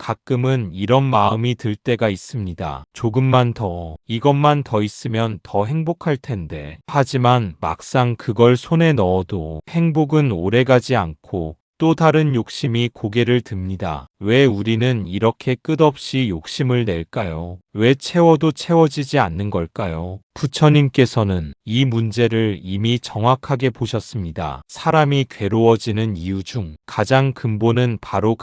가끔은 이런 마음이 들 때가 있습니다. 조금만 더, 이것만 더 있으면 더 행복할 텐데. 하지만 막상 그걸 손에 넣어도 행복은 오래가지 않고 또 다른 욕심이 고개를 듭니다. 왜 우리는 이렇게 끝없이 욕심을 낼까요? 왜 채워도 채워지지 않는 걸까요? 부처님께서는 이 문제를 이미 정확하게 보셨습니다. 사람이 괴로워지는 이유 중 가장 근본은 바로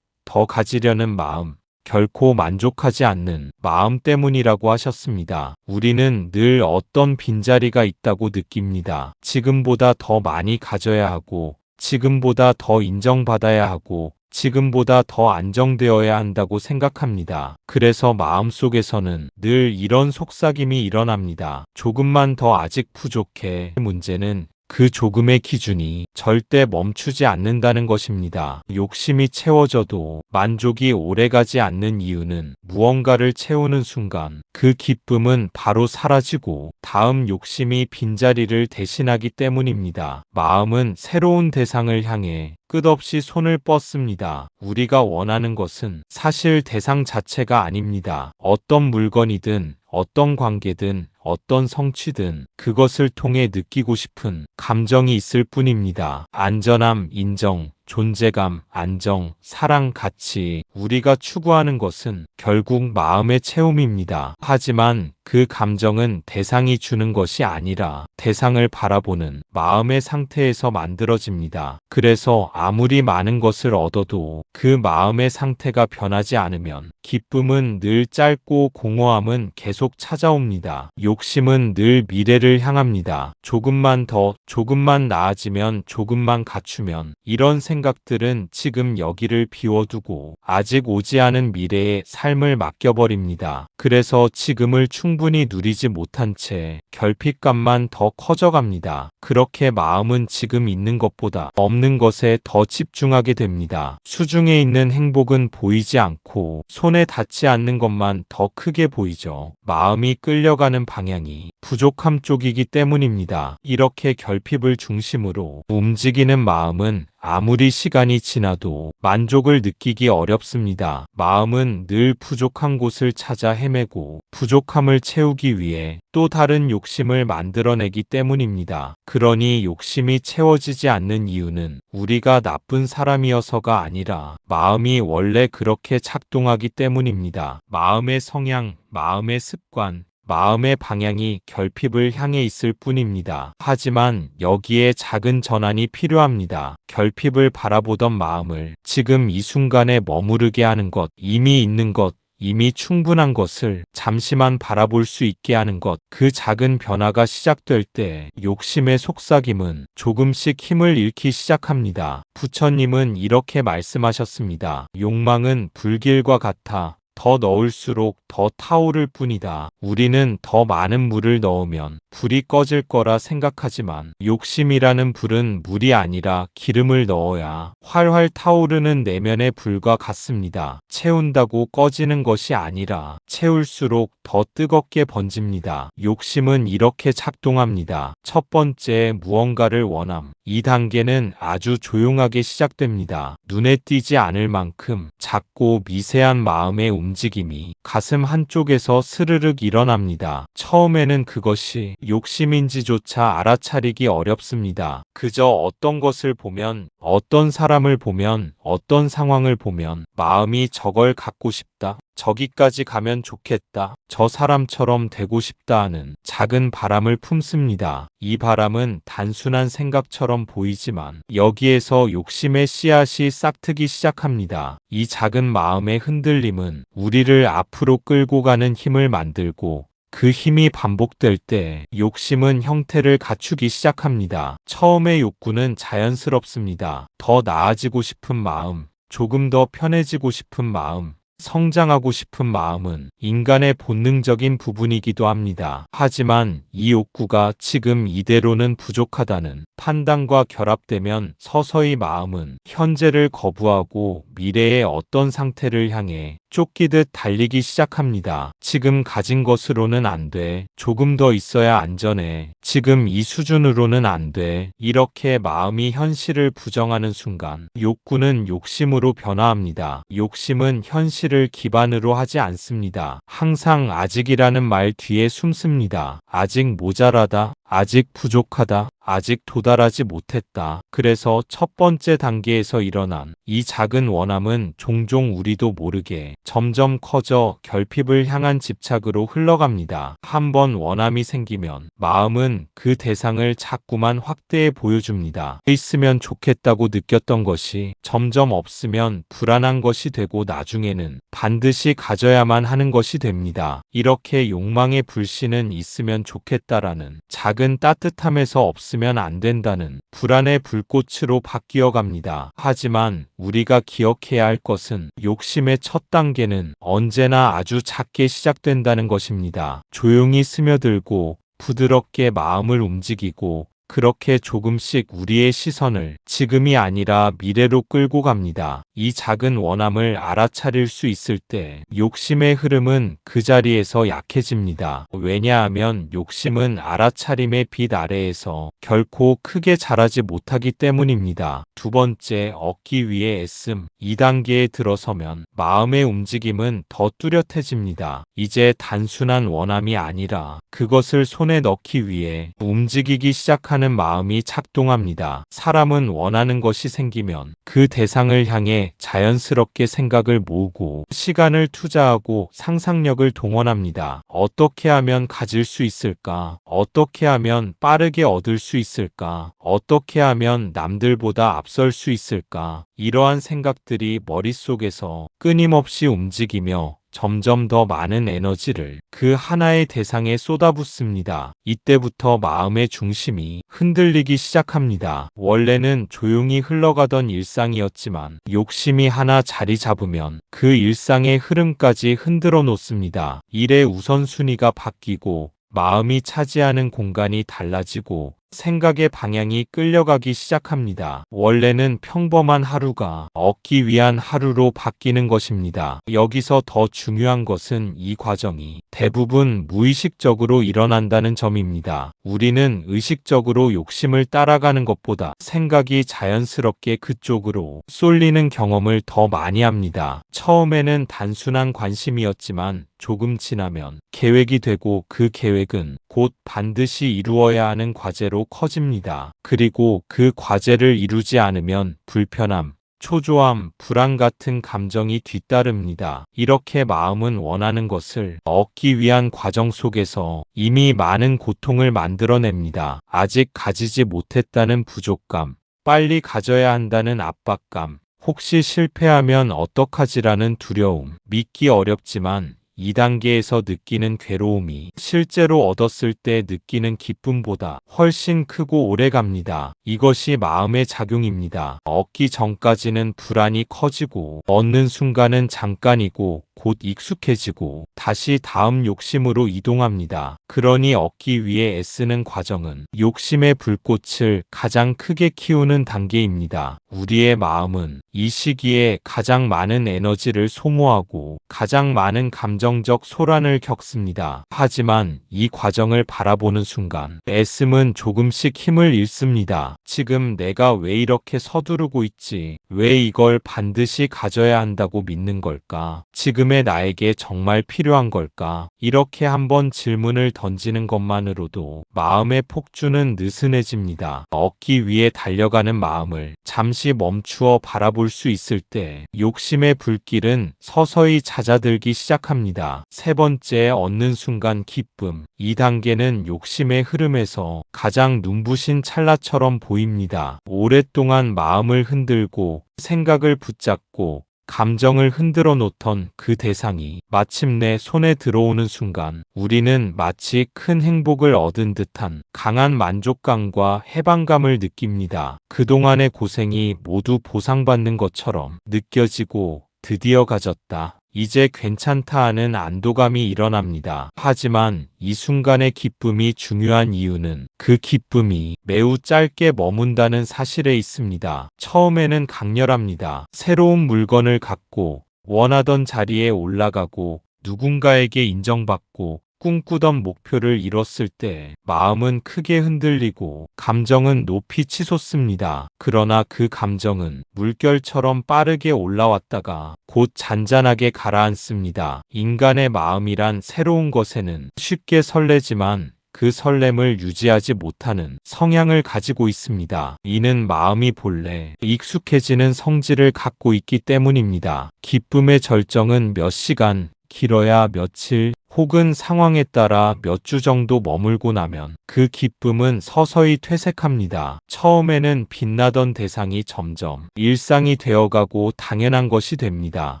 더 가지려는 마음, 결코 만족하지 않는 마음 때문이라고 하셨습니다. 우리는 늘 어떤 빈자리가 있다고 느낍니다. 지금보다 더 많이 가져야 하고, 지금보다 더 인정받아야 하고, 지금보다 더 안정되어야 한다고 생각합니다. 그래서 마음속에서는 늘 이런 속삭임이 일어납니다. 조금만 더 아직 부족해. 문제는 그 조금의 기준이 절대 멈추지 않는다는 것입니다. 욕심이 채워져도 만족이 오래가지 않는 이유는 무언가를 채우는 순간 그 기쁨은 바로 사라지고 다음 욕심이 빈자리를 대신하기 때문입니다. 마음은 새로운 대상을 향해 끝없이 손을 뻗습니다. 우리가 원하는 것은 사실 대상 자체가 아닙니다. 어떤 물건이든 어떤 관계든 어떤 성취든 그것을 통해 느끼고 싶은 감정이 있을 뿐입니다. 안전함, 인정, 존재감, 안정, 사랑, 가치. 우리가 추구하는 것은 결국 마음의 채움입니다. 하지만 그 감정은 대상이 주는 것이 아니라 대상을 바라보는 마음의 상태에서 만들어집니다. 그래서 아무리 많은 것을 얻어도 그 마음의 상태가 변하지 않으면 기쁨은 늘 짧고 공허함은 계속 찾아옵니다. 욕심은 늘 미래를 향합니다. 조금만 더, 조금만 나아지면, 조금만 갖추면 이런 생각들은 지금 여기를 비워두고 아직 오지 않은 미래의 삶을 맡겨버립니다. 그래서 지금을 충분히 누리지 못한 채 결핍감만 더 커져갑니다. 그렇게 마음은 지금 있는 것보다 없는 것에 더 집중하게 됩니다. 수중에 있는 행복은 보이지 않고 손에 닿지 않는 것만 더 크게 보이죠. 마음이 끌려가는 방향이 부족함 쪽이기 때문입니다. 이렇게 결핍을 중심으로 움직이는 마음은 아무리 시간이 지나도 만족을 느끼기 어렵습니다. 마음은 늘 부족한 곳을 찾아 헤매고 부족함을 채우기 위해 또 다른 욕심을 만들어내기 때문입니다. 그러니 욕심이 채워지지 않는 이유는 우리가 나쁜 사람이어서가 아니라 마음이 원래 그렇게 작동하기 때문입니다. 마음의 성향, 마음의 습관, 마음의 방향이 결핍을 향해 있을 뿐입니다. 하지만 여기에 작은 전환이 필요합니다. 결핍을 바라보던 마음을 지금 이 순간에 머무르게 하는 것, 이미 있는 것, 이미 충분한 것을 잠시만 바라볼 수 있게 하는 것, 그 작은 변화가 시작될 때 욕심의 속삭임은 조금씩 힘을 잃기 시작합니다. 부처님은 이렇게 말씀하셨습니다. 욕망은 불길과 같아 더 넣을수록 더 타오를 뿐이다. 우리는 더 많은 물을 넣으면 불이 꺼질 거라 생각하지만 욕심이라는 불은 물이 아니라 기름을 넣어야 활활 타오르는 내면의 불과 같습니다. 채운다고 꺼지는 것이 아니라 채울수록 더 뜨겁게 번집니다. 욕심은 이렇게 작동합니다. 첫 번째, 무언가를 원함. 이 단계는 아주 조용하게 시작됩니다. 눈에 띄지 않을 만큼 작고 미세한 마음의 움직임이 가슴 한쪽에서 스르륵 일어납니다. 처음에는 그것이 욕심인지조차 알아차리기 어렵습니다. 그저 어떤 것을 보면, 어떤 사람을 보면, 어떤 상황을 보면 마음이 저걸 갖고 싶다, 저기까지 가면 좋겠다, 저 사람처럼 되고 싶다 하는 작은 바람을 품습니다. 이 바람은 단순한 생각처럼 보이지만 여기에서 욕심의 씨앗이 싹트기 시작합니다. 이 작은 마음의 흔들림은 우리를 앞으로 끌고 가는 힘을 만들고 그 힘이 반복될 때 욕심은 형태를 갖추기 시작합니다. 처음의 욕구는 자연스럽습니다. 더 나아지고 싶은 마음, 조금 더 편해지고 싶은 마음, 성장하고 싶은 마음은 인간의 본능적인 부분이기도 합니다. 하지만 이 욕구가 지금 이대로는 부족하다는 판단과 결합되면 서서히 마음은 현재를 거부하고 미래의 어떤 상태를 향해 쫓기듯 달리기 시작합니다. 지금 가진 것으로는 안 돼. 조금 더 있어야 안전해. 지금 이 수준으로는 안 돼. 이렇게 마음이 현실을 부정하는 순간 욕구는 욕심으로 변화합니다. 욕심은 현실을 기반으로 하지 않습니다. 항상 아직이라는 말 뒤에 숨습니다. 아직 모자라다. 아직 부족하다. 아직 도달하지 못했다. 그래서 첫 번째 단계에서 일어난 이 작은 원함은 종종 우리도 모르게 점점 커져 결핍을 향한 집착으로 흘러갑니다. 한번 원함이 생기면 마음은 그 대상을 자꾸만 확대해 보여줍니다. 있으면 좋겠다고 느꼈던 것이 점점 없으면 불안한 것이 되고 나중에는 반드시 가져야만 하는 것이 됩니다. 이렇게 욕망의 불씨는 있으면 좋겠다라는 작은 따뜻함에서 없으면 안 된다는 불안의 불꽃으로 바뀌어 갑니다. 하지만 우리가 기억해야 할 것은 욕심의 첫 단계는 언제나 아주 작게 시작된다는 것입니다. 조용히 스며들고 부드럽게 마음을 움직이고 그렇게 조금씩 우리의 시선을 지금이 아니라 미래로 끌고 갑니다. 이 작은 원함을 알아차릴 수 있을 때 욕심의 흐름은 그 자리에서 약해집니다. 왜냐하면 욕심은 알아차림의 빛 아래에서 결코 크게 자라지 못하기 때문입니다. 두 번째, 얻기 위해 애씀. 2단계에 들어서면 마음의 움직임은 더 뚜렷해집니다. 이제 단순한 원함이 아니라 그것을 손에 넣기 위해 움직이기 시작하는 마음이 작동합니다. 사람은 원하는 것이 생기면 그 대상을 향해 자연스럽게 생각을 모으고 시간을 투자하고 상상력을 동원합니다. 어떻게 하면 가질 수 있을까? 어떻게 하면 빠르게 얻을 수 있을까? 어떻게 하면 남들보다 앞설 수 있을까? 이러한 생각들이 머릿속에서 끊임없이 움직이며 점점 더 많은 에너지를 그 하나의 대상에 쏟아붓습니다. 이때부터 마음의 중심이 흔들리기 시작합니다. 원래는 조용히 흘러가던 일상이었지만 욕심이 하나 자리 잡으면 그 일상의 흐름까지 흔들어 놓습니다. 일의 우선순위가 바뀌고 마음이 차지하는 공간이 달라지고 생각의 방향이 끌려가기 시작합니다. 원래는 평범한 하루가 얻기 위한 하루로 바뀌는 것입니다. 여기서 더 중요한 것은 이 과정이 대부분 무의식적으로 일어난다는 점입니다. 우리는 의식적으로 욕심을 따라가는 것보다 생각이 자연스럽게 그쪽으로 쏠리는 경험을 더 많이 합니다. 처음에는 단순한 관심이었지만 조금 지나면 계획이 되고 그 계획은 곧 반드시 이루어야 하는 과제로 커집니다. 그리고 그 과제를 이루지 않으면 불편함, 초조함, 불안 같은 감정이 뒤따릅니다. 이렇게 마음은 원하는 것을 얻기 위한 과정 속에서 이미 많은 고통을 만들어냅니다. 아직 가지지 못했다는 부족감, 빨리 가져야 한다는 압박감, 혹시 실패하면 어떡하지라는 두려움, 믿기 어렵지만 2단계에서 느끼는 괴로움이 실제로 얻었을 때 느끼는 기쁨보다 훨씬 크고 오래갑니다. 이것이 마음의 작용입니다. 얻기 전까지는 불안이 커지고 얻는 순간은 잠깐이고 곧 익숙해지고 다시 다음 욕심으로 이동합니다. 그러니 얻기 위해 애쓰는 과정은 욕심의 불꽃을 가장 크게 키우는 단계입니다. 우리의 마음은 이 시기에 가장 많은 에너지를 소모하고 가장 많은 감정적 소란을 겪습니다. 하지만 이 과정을 바라보는 순간 애씀은 조금씩 힘을 잃습니다. 지금 내가 왜 이렇게 서두르고 있지? 왜 이걸 반드시 가져야 한다고 믿는 걸까? 지금의 나에게 정말 필요한 걸까? 이렇게 한번 질문을 던지는 것만으로도 마음의 폭주는 느슨해집니다. 얻기 위해 달려가는 마음을 잠시 멈추어 바라볼 수 있을 때 욕심의 불길은 서서히 잦아들기 시작합니다. 세 번째, 얻는 순간 기쁨. 2단계는 욕심의 흐름에서 가장 눈부신 찰나처럼 보입니다. 오랫동안 마음을 흔들고 생각을 붙잡고 감정을 흔들어 놓던 그 대상이 마침내 손에 들어오는 순간 우리는 마치 큰 행복을 얻은 듯한 강한 만족감과 해방감을 느낍니다. 그동안의 고생이 모두 보상받는 것처럼 느껴지고 드디어 가졌다. 이제 괜찮다 하는 안도감이 일어납니다. 하지만 이 순간의 기쁨이 중요한 이유는 그 기쁨이 매우 짧게 머문다는 사실에 있습니다. 처음에는 강렬합니다. 새로운 물건을 갖고 원하던 자리에 올라가고 누군가에게 인정받고 꿈꾸던 목표를 이뤘을 때 마음은 크게 흔들리고 감정은 높이 치솟습니다. 그러나 그 감정은 물결처럼 빠르게 올라왔다가 곧 잔잔하게 가라앉습니다. 인간의 마음이란 새로운 것에는 쉽게 설레지만 그 설렘을 유지하지 못하는 성향을 가지고 있습니다. 이는 마음이 본래 익숙해지는 성질을 갖고 있기 때문입니다. 기쁨의 절정은 몇 시간, 길어야 며칠, 혹은 상황에 따라 몇 주 정도 머물고 나면 그 기쁨은 서서히 퇴색합니다. 처음에는 빛나던 대상이 점점 일상이 되어가고 당연한 것이 됩니다.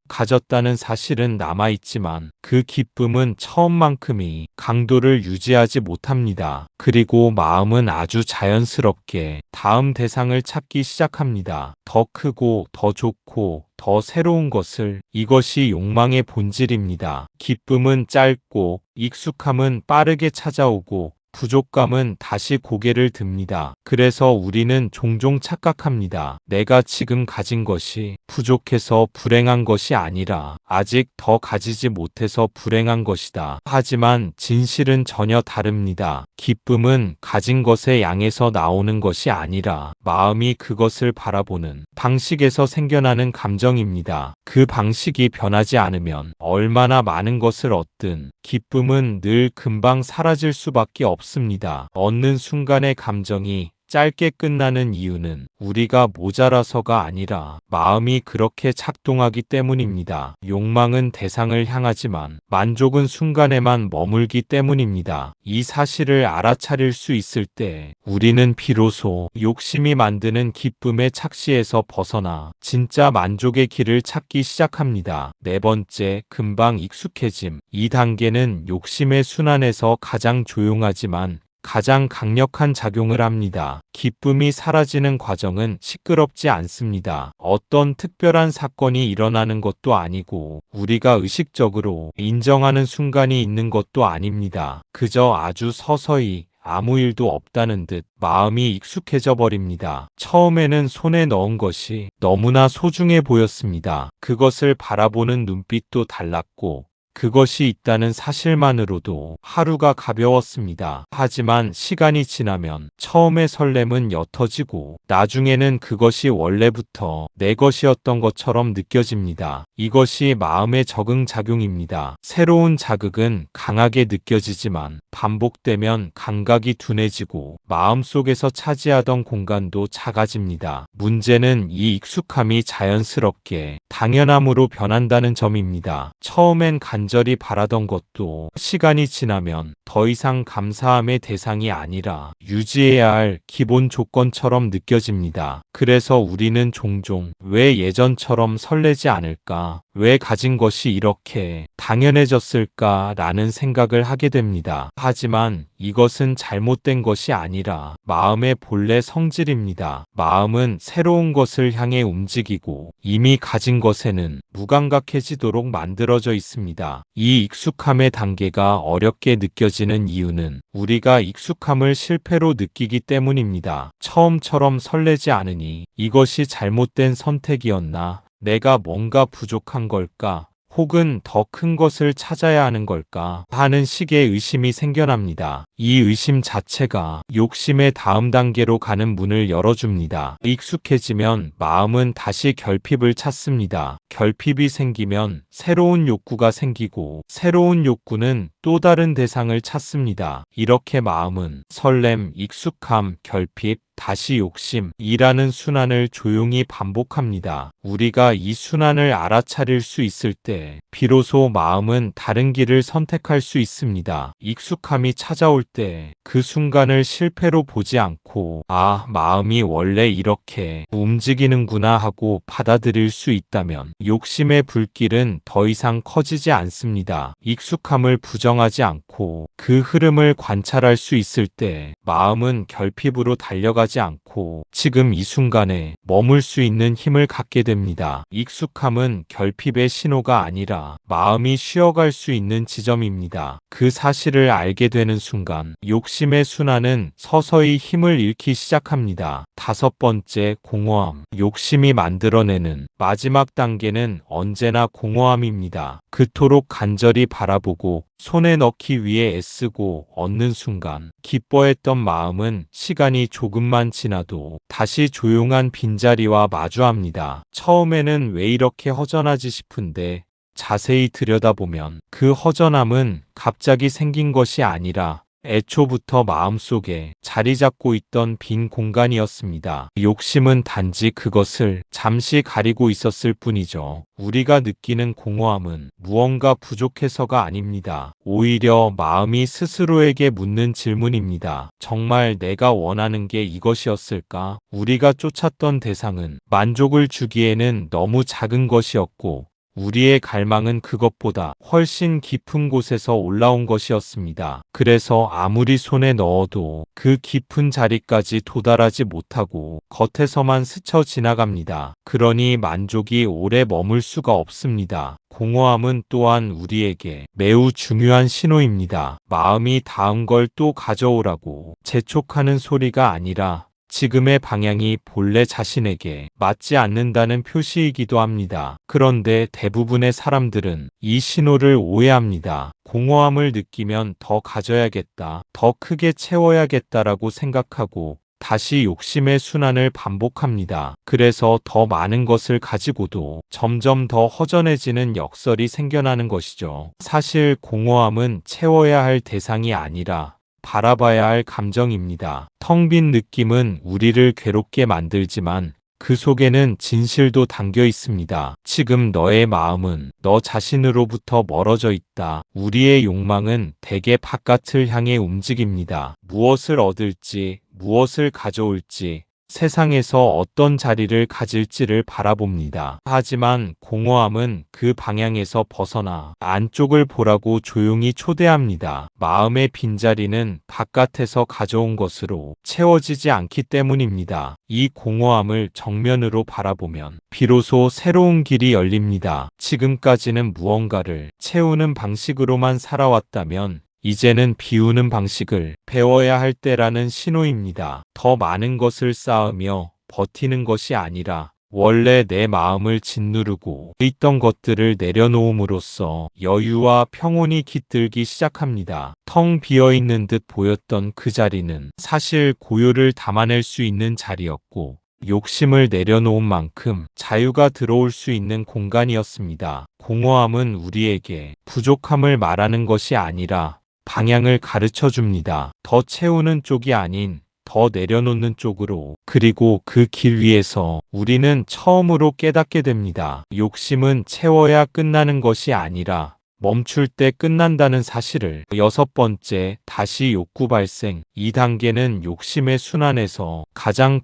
가졌다는 사실은 남아있지만 그 기쁨은 처음만큼이 강도를 유지하지 못합니다. 그리고 마음은 아주 자연스럽게 다음 대상을 찾기 시작합니다. 더 크고 더 좋고 더 새로운 것을. 이것이 욕망의 본질입니다. 기쁨은 짧고 익숙함은 빠르게 찾아오고 부족감은 다시 고개를 듭니다. 그래서 우리는 종종 착각합니다. 내가 지금 가진 것이 부족해서 불행한 것이 아니라 아직 더 가지지 못해서 불행한 것이다. 하지만 진실은 전혀 다릅니다. 기쁨은 가진 것의 양에서 나오는 것이 아니라 마음이 그것을 바라보는 방식에서 생겨나는 감정입니다. 그 방식이 변하지 않으면 얼마나 많은 것을 얻든 기쁨은 늘 금방 사라질 수밖에 없습니다. 얻는 순간의 감정이 짧게 끝나는 이유는 우리가 모자라서가 아니라 마음이 그렇게 작동하기 때문입니다. 욕망은 대상을 향하지만 만족은 순간에만 머물기 때문입니다. 이 사실을 알아차릴 수 있을 때 우리는 비로소 욕심이 만드는 기쁨의 착시에서 벗어나 진짜 만족의 길을 찾기 시작합니다. 네 번째, 금방 익숙해짐. 이 단계는 욕심의 순환에서 가장 조용하지만 가장 강력한 작용을 합니다. 기쁨이 사라지는 과정은 시끄럽지 않습니다. 어떤 특별한 사건이 일어나는 것도 아니고 우리가 의식적으로 인정하는 순간이 있는 것도 아닙니다. 그저 아주 서서히 아무 일도 없다는 듯 마음이 익숙해져 버립니다. 처음에는 손에 넣은 것이 너무나 소중해 보였습니다. 그것을 바라보는 눈빛도 달랐고 그것이 있다는 사실만으로도 하루가 가벼웠습니다. 하지만 시간이 지나면 처음의 설렘은 옅어지고 나중에는 그것이 원래부터 내 것이었던 것처럼 느껴집니다. 이것이 마음의 적응작용입니다. 새로운 자극은 강하게 느껴지지만 반복되면 감각이 둔해지고 마음속에서 차지하던 공간도 작아집니다. 문제는 이 익숙함이 자연스럽게 당연함으로 변한다는 점입니다. 처음엔 간절히 바라던 것도 시간이 지나면 더 이상 감사함의 대상이 아니라 유지해야 할 기본 조건처럼 느껴집니다. 그래서 우리는 종종 왜 예전처럼 설레지 않을까? 왜 가진 것이 이렇게 당연해졌을까? 라는 생각을 하게 됩니다. 하지만 이것은 잘못된 것이 아니라 마음의 본래 성질입니다. 마음은 새로운 것을 향해 움직이고 이미 가진 것에는 무감각해지도록 만들어져 있습니다. 이 익숙함의 단계가 어렵게 느껴지는 이유는 우리가 익숙함을 실패로 느끼기 때문입니다. 처음처럼 설레지 않으니 이것이 잘못된 선택이었나? 내가 뭔가 부족한 걸까? 혹은 더 큰 것을 찾아야 하는 걸까 하는 식의 의심이 생겨납니다. 이 의심 자체가 욕심의 다음 단계로 가는 문을 열어줍니다. 익숙해지면 마음은 다시 결핍을 찾습니다. 결핍이 생기면 새로운 욕구가 생기고 새로운 욕구는 또 다른 대상을 찾습니다. 이렇게 마음은 설렘, 익숙함, 결핍, 다시 욕심이라는 순환을 조용히 반복합니다. 우리가 이 순환을 알아차릴 수 있을 때 비로소 마음은 다른 길을 선택할 수 있습니다. 익숙함이 찾아올 때 그 순간을 실패로 보지 않고 아, 마음이 원래 이렇게 움직이는구나 하고 받아들일 수 있다면 욕심의 불길은 더 이상 커지지 않습니다. 익숙함을 부정하지 않고 그 흐름을 관찰할 수 있을 때 마음은 결핍으로 달려가지 않고 않고 지금 이 순간에 머물 수 있는 힘을 갖게 됩니다. 익숙함은 결핍의 신호가 아니라 마음이 쉬어갈 수 있는 지점입니다. 그 사실을 알게 되는 순간 욕심의 순환은 서서히 힘을 잃기 시작합니다. 다섯 번째, 공허함. 욕심이 만들어내는 마지막 단계는 언제나 공허함입니다. 그토록 간절히 바라보고 손에 넣기 위해 애쓰고 얻는 순간 기뻐했던 마음은 시간이 조금만 지나도 다시 조용한 빈자리와 마주합니다. 처음에는 왜 이렇게 허전하지 싶은데 자세히 들여다보면 그 허전함은 갑자기 생긴 것이 아니라 애초부터 마음속에 자리 잡고 있던 빈 공간이었습니다. 욕심은 단지 그것을 잠시 가리고 있었을 뿐이죠. 우리가 느끼는 공허함은 무언가 부족해서가 아닙니다. 오히려 마음이 스스로에게 묻는 질문입니다. 정말 내가 원하는 게 이것이었을까? 우리가 쫓았던 대상은 만족을 주기에는 너무 작은 것이었고 우리의 갈망은 그것보다 훨씬 깊은 곳에서 올라온 것이었습니다. 그래서 아무리 손에 넣어도 그 깊은 자리까지 도달하지 못하고 겉에서만 스쳐 지나갑니다. 그러니 만족이 오래 머물 수가 없습니다. 공허함은 또한 우리에게 매우 중요한 신호입니다. 마음이 다음 걸 또 가져오라고 재촉하는 소리가 아니라 지금의 방향이 본래 자신에게 맞지 않는다는 표시이기도 합니다. 그런데 대부분의 사람들은 이 신호를 오해합니다. 공허함을 느끼면 더 가져야겠다, 더 크게 채워야겠다라고 생각하고 다시 욕심의 순환을 반복합니다. 그래서 더 많은 것을 가지고도 점점 더 허전해지는 역설이 생겨나는 것이죠. 사실 공허함은 채워야 할 대상이 아니라 바라봐야 할 감정입니다. 텅 빈 느낌은 우리를 괴롭게 만들지만 그 속에는 진실도 담겨 있습니다. 지금 너의 마음은 너 자신으로부터 멀어져 있다. 우리의 욕망은 대개 바깥을 향해 움직입니다. 무엇을 얻을지, 무엇을 가져올지, 세상에서 어떤 자리를 가질지를 바라봅니다. 하지만 공허함은 그 방향에서 벗어나 안쪽을 보라고 조용히 초대합니다. 마음의 빈자리는 바깥에서 가져온 것으로 채워지지 않기 때문입니다. 이 공허함을 정면으로 바라보면 비로소 새로운 길이 열립니다. 지금까지는 무언가를 채우는 방식으로만 살아왔다면 이제는 비우는 방식을 배워야 할 때라는 신호입니다. 더 많은 것을 쌓으며 버티는 것이 아니라 원래 내 마음을 짓누르고 있던 것들을 내려놓음으로써 여유와 평온이 깃들기 시작합니다. 텅 비어있는 듯 보였던 그 자리는 사실 고요를 담아낼 수 있는 자리였고 욕심을 내려놓은 만큼 자유가 들어올 수 있는 공간이었습니다. 공허함은 우리에게 부족함을 말하는 것이 아니라 방향을 가르쳐 줍니다. 더 채우는 쪽이 아닌 더 내려놓는 쪽으로. 그리고 그 길 위에서 우리는 처음으로 깨닫게 됩니다. 욕심은 채워야 끝나는 것이 아니라 멈출 때 끝난다는 사실을. 여섯 번째, 다시 욕구 발생. 이 단계는 욕심의 순환에서 가장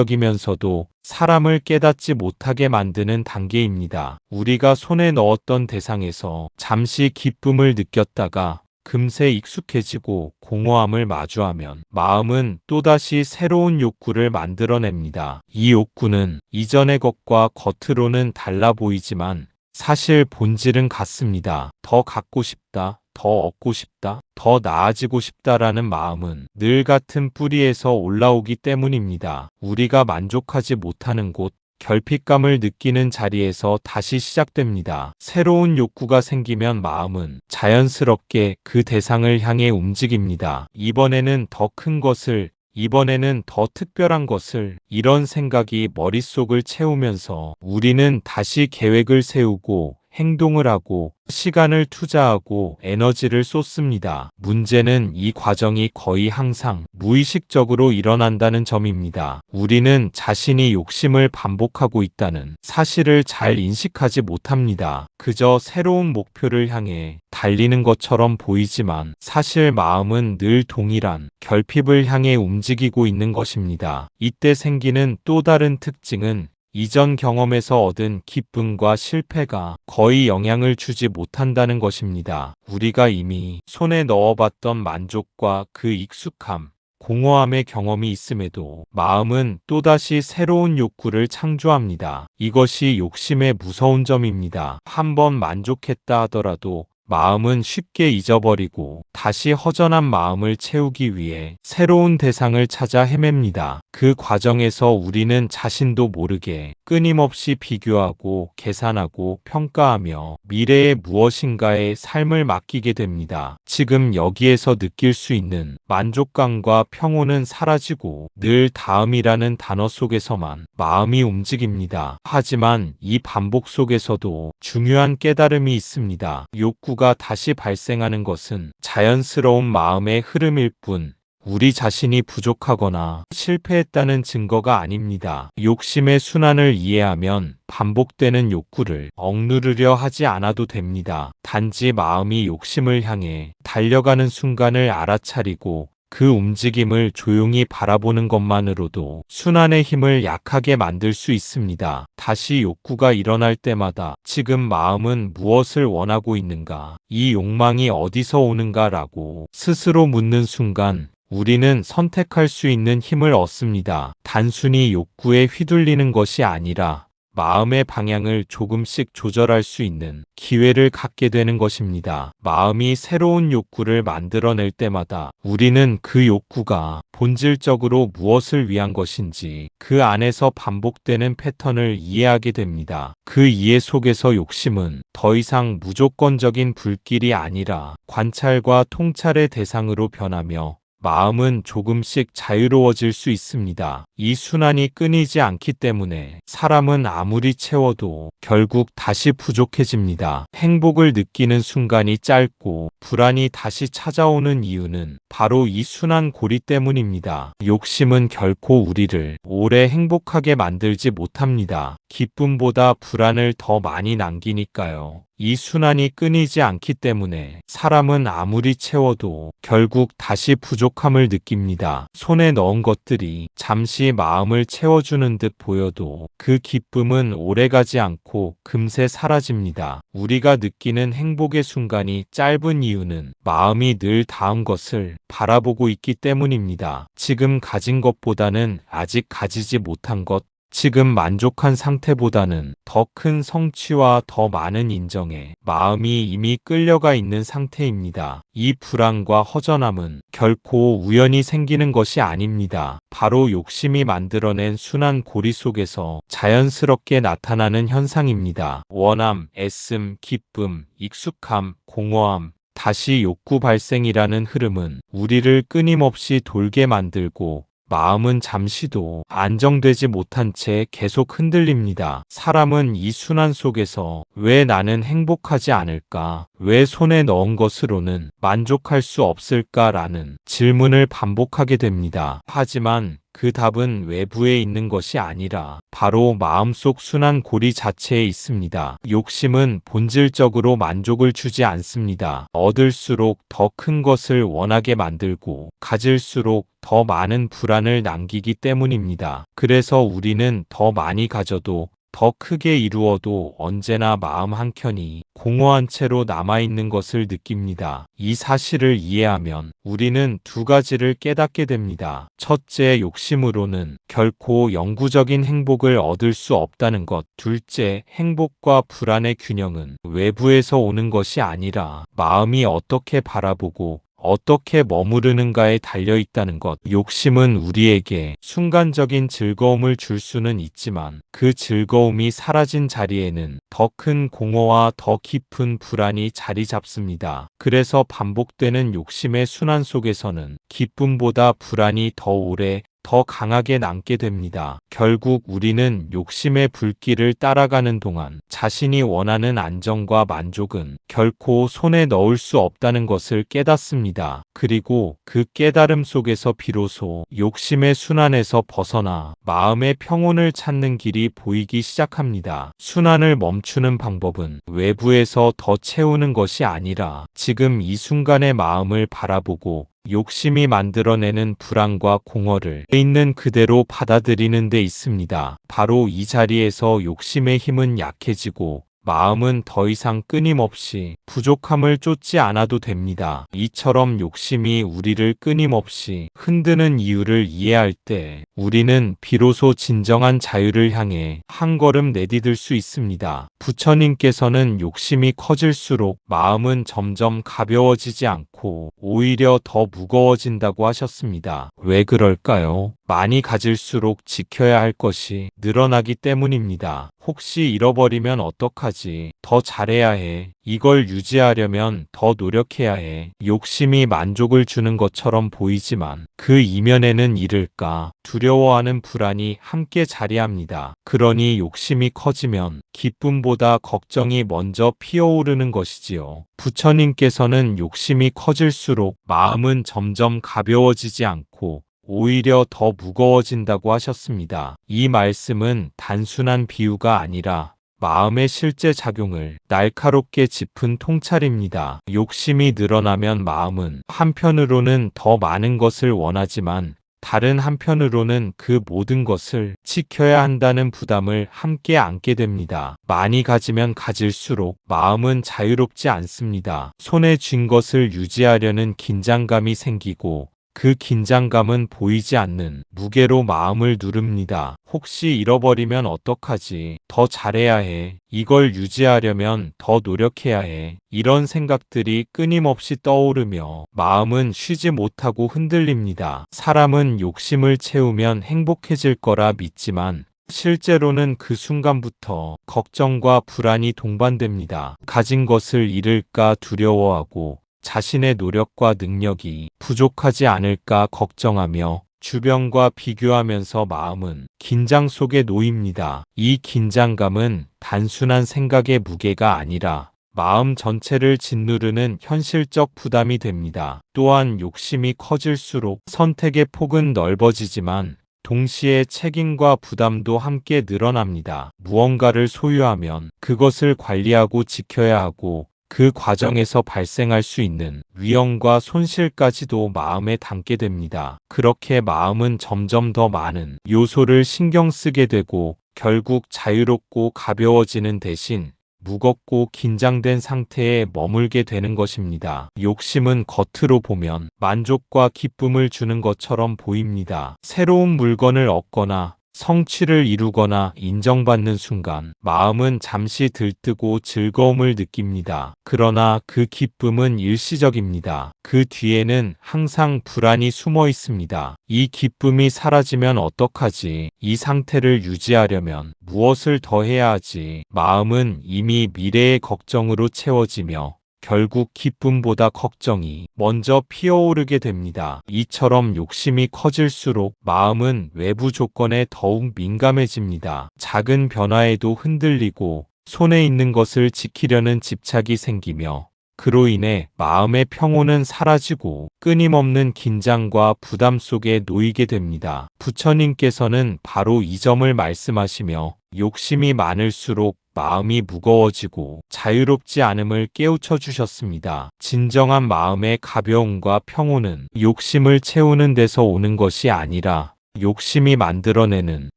반복적이면서도 사람을 깨닫지 못하게 만드는 단계입니다. 우리가 손에 넣었던 대상에서 잠시 기쁨을 느꼈다가 금세 익숙해지고 공허함을 마주하면 마음은 또다시 새로운 욕구를 만들어냅니다. 이 욕구는 이전의 것과 겉으로는 달라 보이지만 사실 본질은 같습니다. 더 갖고 싶다, 더 얻고 싶다, 더 나아지고 싶다라는 마음은 늘 같은 뿌리에서 올라오기 때문입니다. 우리가 만족하지 못하는 곳, 결핍감을 느끼는 자리에서 다시 시작됩니다. 새로운 욕구가 생기면 마음은 자연스럽게 그 대상을 향해 움직입니다. 이번에는 더 큰 것을, 이번에는 더 특별한 것을. 이런 생각이 머릿속을 채우면서 우리는 다시 계획을 세우고 행동을 하고 시간을 투자하고 에너지를 쏟습니다. 문제는 이 과정이 거의 항상 무의식적으로 일어난다는 점입니다. 우리는 자신이 욕심을 반복하고 있다는 사실을 잘 인식하지 못합니다. 그저 새로운 목표를 향해 달리는 것처럼 보이지만 사실 마음은 늘 동일한 결핍을 향해 움직이고 있는 것입니다. 이때 생기는 또 다른 특징은 이전 경험에서 얻은 기쁨과 실패가 거의 영향을 주지 못한다는 것입니다. 우리가 이미 손에 넣어봤던 만족과 그 익숙함, 공허함의 경험이 있음에도 마음은 또다시 새로운 욕구를 창조합니다. 이것이 욕심의 무서운 점입니다. 한번 만족했다 하더라도 마음은 쉽게 잊어버리고 다시 허전한 마음을 채우기 위해 새로운 대상을 찾아 헤맵니다. 그 과정에서 우리는 자신도 모르게 끊임없이 비교하고 계산하고 평가하며 미래의 무엇인가에 삶을 맡기게 됩니다. 지금 여기에서 느낄 수 있는 만족감과 평온은 사라지고 늘 다음이라는 단어 속에서만 마음이 움직입니다. 하지만 이 반복 속에서도 중요한 깨달음이 있습니다. 욕구가 다시 발생하는 것은 자연스러운 마음의 흐름일 뿐 우리 자신이 부족하거나 실패했다는 증거가 아닙니다. 욕심의 순환을 이해하면 반복되는 욕구를 억누르려 하지 않아도 됩니다. 단지 마음이 욕심을 향해 달려가는 순간을 알아차리고 그 움직임을 조용히 바라보는 것만으로도 순환의 힘을 약하게 만들 수 있습니다. 다시 욕구가 일어날 때마다 지금 마음은 무엇을 원하고 있는가, 이 욕망이 어디서 오는가라고 스스로 묻는 순간 우리는 선택할 수 있는 힘을 얻습니다. 단순히 욕구에 휘둘리는 것이 아니라 마음의 방향을 조금씩 조절할 수 있는 기회를 갖게 되는 것입니다. 마음이 새로운 욕구를 만들어낼 때마다 우리는 그 욕구가 본질적으로 무엇을 위한 것인지 그 안에서 반복되는 패턴을 이해하게 됩니다. 그 이해 속에서 욕심은 더 이상 무조건적인 불길이 아니라 관찰과 통찰의 대상으로 변하며 마음은 조금씩 자유로워질 수 있습니다. 이 순환이 끊이지 않기 때문에 사람은 아무리 채워도 결국 다시 부족해집니다. 행복을 느끼는 순간이 짧고 불안이 다시 찾아오는 이유는 바로 이 순환 고리 때문입니다. 욕심은 결코 우리를 오래 행복하게 만들지 못합니다. 기쁨보다 불안을 더 많이 남기니까요. 이 순환이 끊이지 않기 때문에 사람은 아무리 채워도 결국 다시 부족함을 느낍니다. 손에 넣은 것들이 잠시 마음을 채워주는 듯 보여도 그 기쁨은 오래가지 않고 금세 사라집니다. 우리가 느끼는 행복의 순간이 짧은 이유는 마음이 늘 다음 것을 바라보고 있기 때문입니다. 지금 가진 것보다는 아직 가지지 못한 것, 지금 만족한 상태보다는 더 큰 성취와 더 많은 인정에 마음이 이미 끌려가 있는 상태입니다. 이 불안과 허전함은 결코 우연히 생기는 것이 아닙니다. 바로 욕심이 만들어낸 순환 고리 속에서 자연스럽게 나타나는 현상입니다. 원함, 애씀, 기쁨, 익숙함, 공허함, 다시 욕구 발생이라는 흐름은 우리를 끊임없이 돌게 만들고 마음은 잠시도 안정되지 못한 채 계속 흔들립니다. 사람은 이 순환 속에서 왜 나는 행복하지 않을까? 왜 손에 넣은 것으로는 만족할 수 없을까라는 질문을 반복하게 됩니다. 하지만 그 답은 외부에 있는 것이 아니라 바로 마음속 순환 고리 자체에 있습니다. 욕심은 본질적으로 만족을 주지 않습니다. 얻을수록 더 큰 것을 원하게 만들고 가질수록 더 많은 불안을 남기기 때문입니다. 그래서 우리는 더 많이 가져도 더 크게 이루어도 언제나 마음 한켠이 공허한 채로 남아있는 것을 느낍니다. 이 사실을 이해하면 우리는 두 가지를 깨닫게 됩니다. 첫째, 욕심으로는 결코 영구적인 행복을 얻을 수 없다는 것. 둘째, 행복과 불안의 균형은 외부에서 오는 것이 아니라 마음이 어떻게 바라보고 어떻게 머무르는가에 달려있다는 것. 욕심은 우리에게 순간적인 즐거움을 줄 수는 있지만 그 즐거움이 사라진 자리에는 더 큰 공허와 더 깊은 불안이 자리 잡습니다. 그래서 반복되는 욕심의 순환 속에서는 기쁨보다 불안이 더 오래 더 강하게 남게 됩니다. 결국 우리는 욕심의 불길을 따라가는 동안 자신이 원하는 안정과 만족은 결코 손에 넣을 수 없다는 것을 깨닫습니다. 그리고 그 깨달음 속에서 비로소 욕심의 순환에서 벗어나 마음의 평온을 찾는 길이 보이기 시작합니다. 순환을 멈추는 방법은 외부에서 더 채우는 것이 아니라 지금 이 순간의 마음을 바라보고 욕심이 만들어내는 불안과 공허를 있는 그대로 받아들이는 데 있습니다. 바로 이 자리에서 욕심의 힘은 약해지고 마음은 더 이상 끊임없이 부족함을 쫓지 않아도 됩니다. 이처럼 욕심이 우리를 끊임없이 흔드는 이유를 이해할 때 우리는 비로소 진정한 자유를 향해 한 걸음 내디딜 수 있습니다. 부처님께서는 욕심이 커질수록 마음은 점점 가벼워지지 않고 오히려 더 무거워진다고 하셨습니다. 왜 그럴까요? 많이 가질수록 지켜야 할 것이 늘어나기 때문입니다. 혹시 잃어버리면 어떡하지? 더 잘해야 해. 이걸 유지하려면 더 노력해야 해. 욕심이 만족을 주는 것처럼 보이지만 그 이면에는 잃을까 두려워하는 불안이 함께 자리합니다. 그러니 욕심이 커지면 기쁨보다 걱정이 먼저 피어오르는 것이지요. 부처님께서는 욕심이 커질수록 마음은 점점 가벼워지지 않고 오히려 더 무거워진다고 하셨습니다. 이 말씀은 단순한 비유가 아니라 마음의 실제 작용을 날카롭게 짚은 통찰입니다. 욕심이 늘어나면 마음은 한편으로는 더 많은 것을 원하지만 다른 한편으로는 그 모든 것을 지켜야 한다는 부담을 함께 안게 됩니다. 많이 가지면 가질수록 마음은 자유롭지 않습니다. 손에 쥔 것을 유지하려는 긴장감이 생기고 그 긴장감은 보이지 않는 무게로 마음을 누릅니다. 혹시 잃어버리면 어떡하지? 더 잘해야 해. 이걸 유지하려면 더 노력해야 해. 이런 생각들이 끊임없이 떠오르며 마음은 쉬지 못하고 흔들립니다. 사람은 욕심을 채우면 행복해질 거라 믿지만 실제로는 그 순간부터 걱정과 불안이 동반됩니다. 가진 것을 잃을까 두려워하고 자신의 노력과 능력이 부족하지 않을까 걱정하며 주변과 비교하면서 마음은 긴장 속에 놓입니다. 이 긴장감은 단순한 생각의 무게가 아니라 마음 전체를 짓누르는 현실적 부담이 됩니다. 또한 욕심이 커질수록 선택의 폭은 넓어지지만 동시에 책임과 부담도 함께 늘어납니다. 무언가를 소유하면 그것을 관리하고 지켜야 하고 그 과정에서 발생할 수 있는 위험과 손실까지도 마음에 담게 됩니다. 그렇게 마음은 점점 더 많은 요소를 신경 쓰게 되고 결국 자유롭고 가벼워지는 대신 무겁고 긴장된 상태에 머물게 되는 것입니다. 욕심은 겉으로 보면 만족과 기쁨을 주는 것처럼 보입니다. 새로운 물건을 얻거나 성취를 이루거나 인정받는 순간 마음은 잠시 들뜨고 즐거움을 느낍니다. 그러나 그 기쁨은 일시적입니다. 그 뒤에는 항상 불안이 숨어 있습니다. 이 기쁨이 사라지면 어떡하지? 이 상태를 유지하려면 무엇을 더 해야 하지? 마음은 이미 미래의 걱정으로 채워지며 결국 기쁨보다 걱정이 먼저 피어오르게 됩니다. 이처럼 욕심이 커질수록 마음은 외부 조건에 더욱 민감해집니다. 작은 변화에도 흔들리고 손에 있는 것을 지키려는 집착이 생기며 그로 인해 마음의 평온은 사라지고 끊임없는 긴장과 부담 속에 놓이게 됩니다. 부처님께서는 바로 이 점을 말씀하시며 욕심이 많을수록 마음이 무거워지고 자유롭지 않음을 깨우쳐 주셨습니다. 진정한 마음의 가벼움과 평온은 욕심을 채우는 데서 오는 것이 아니라 욕심이 만들어내는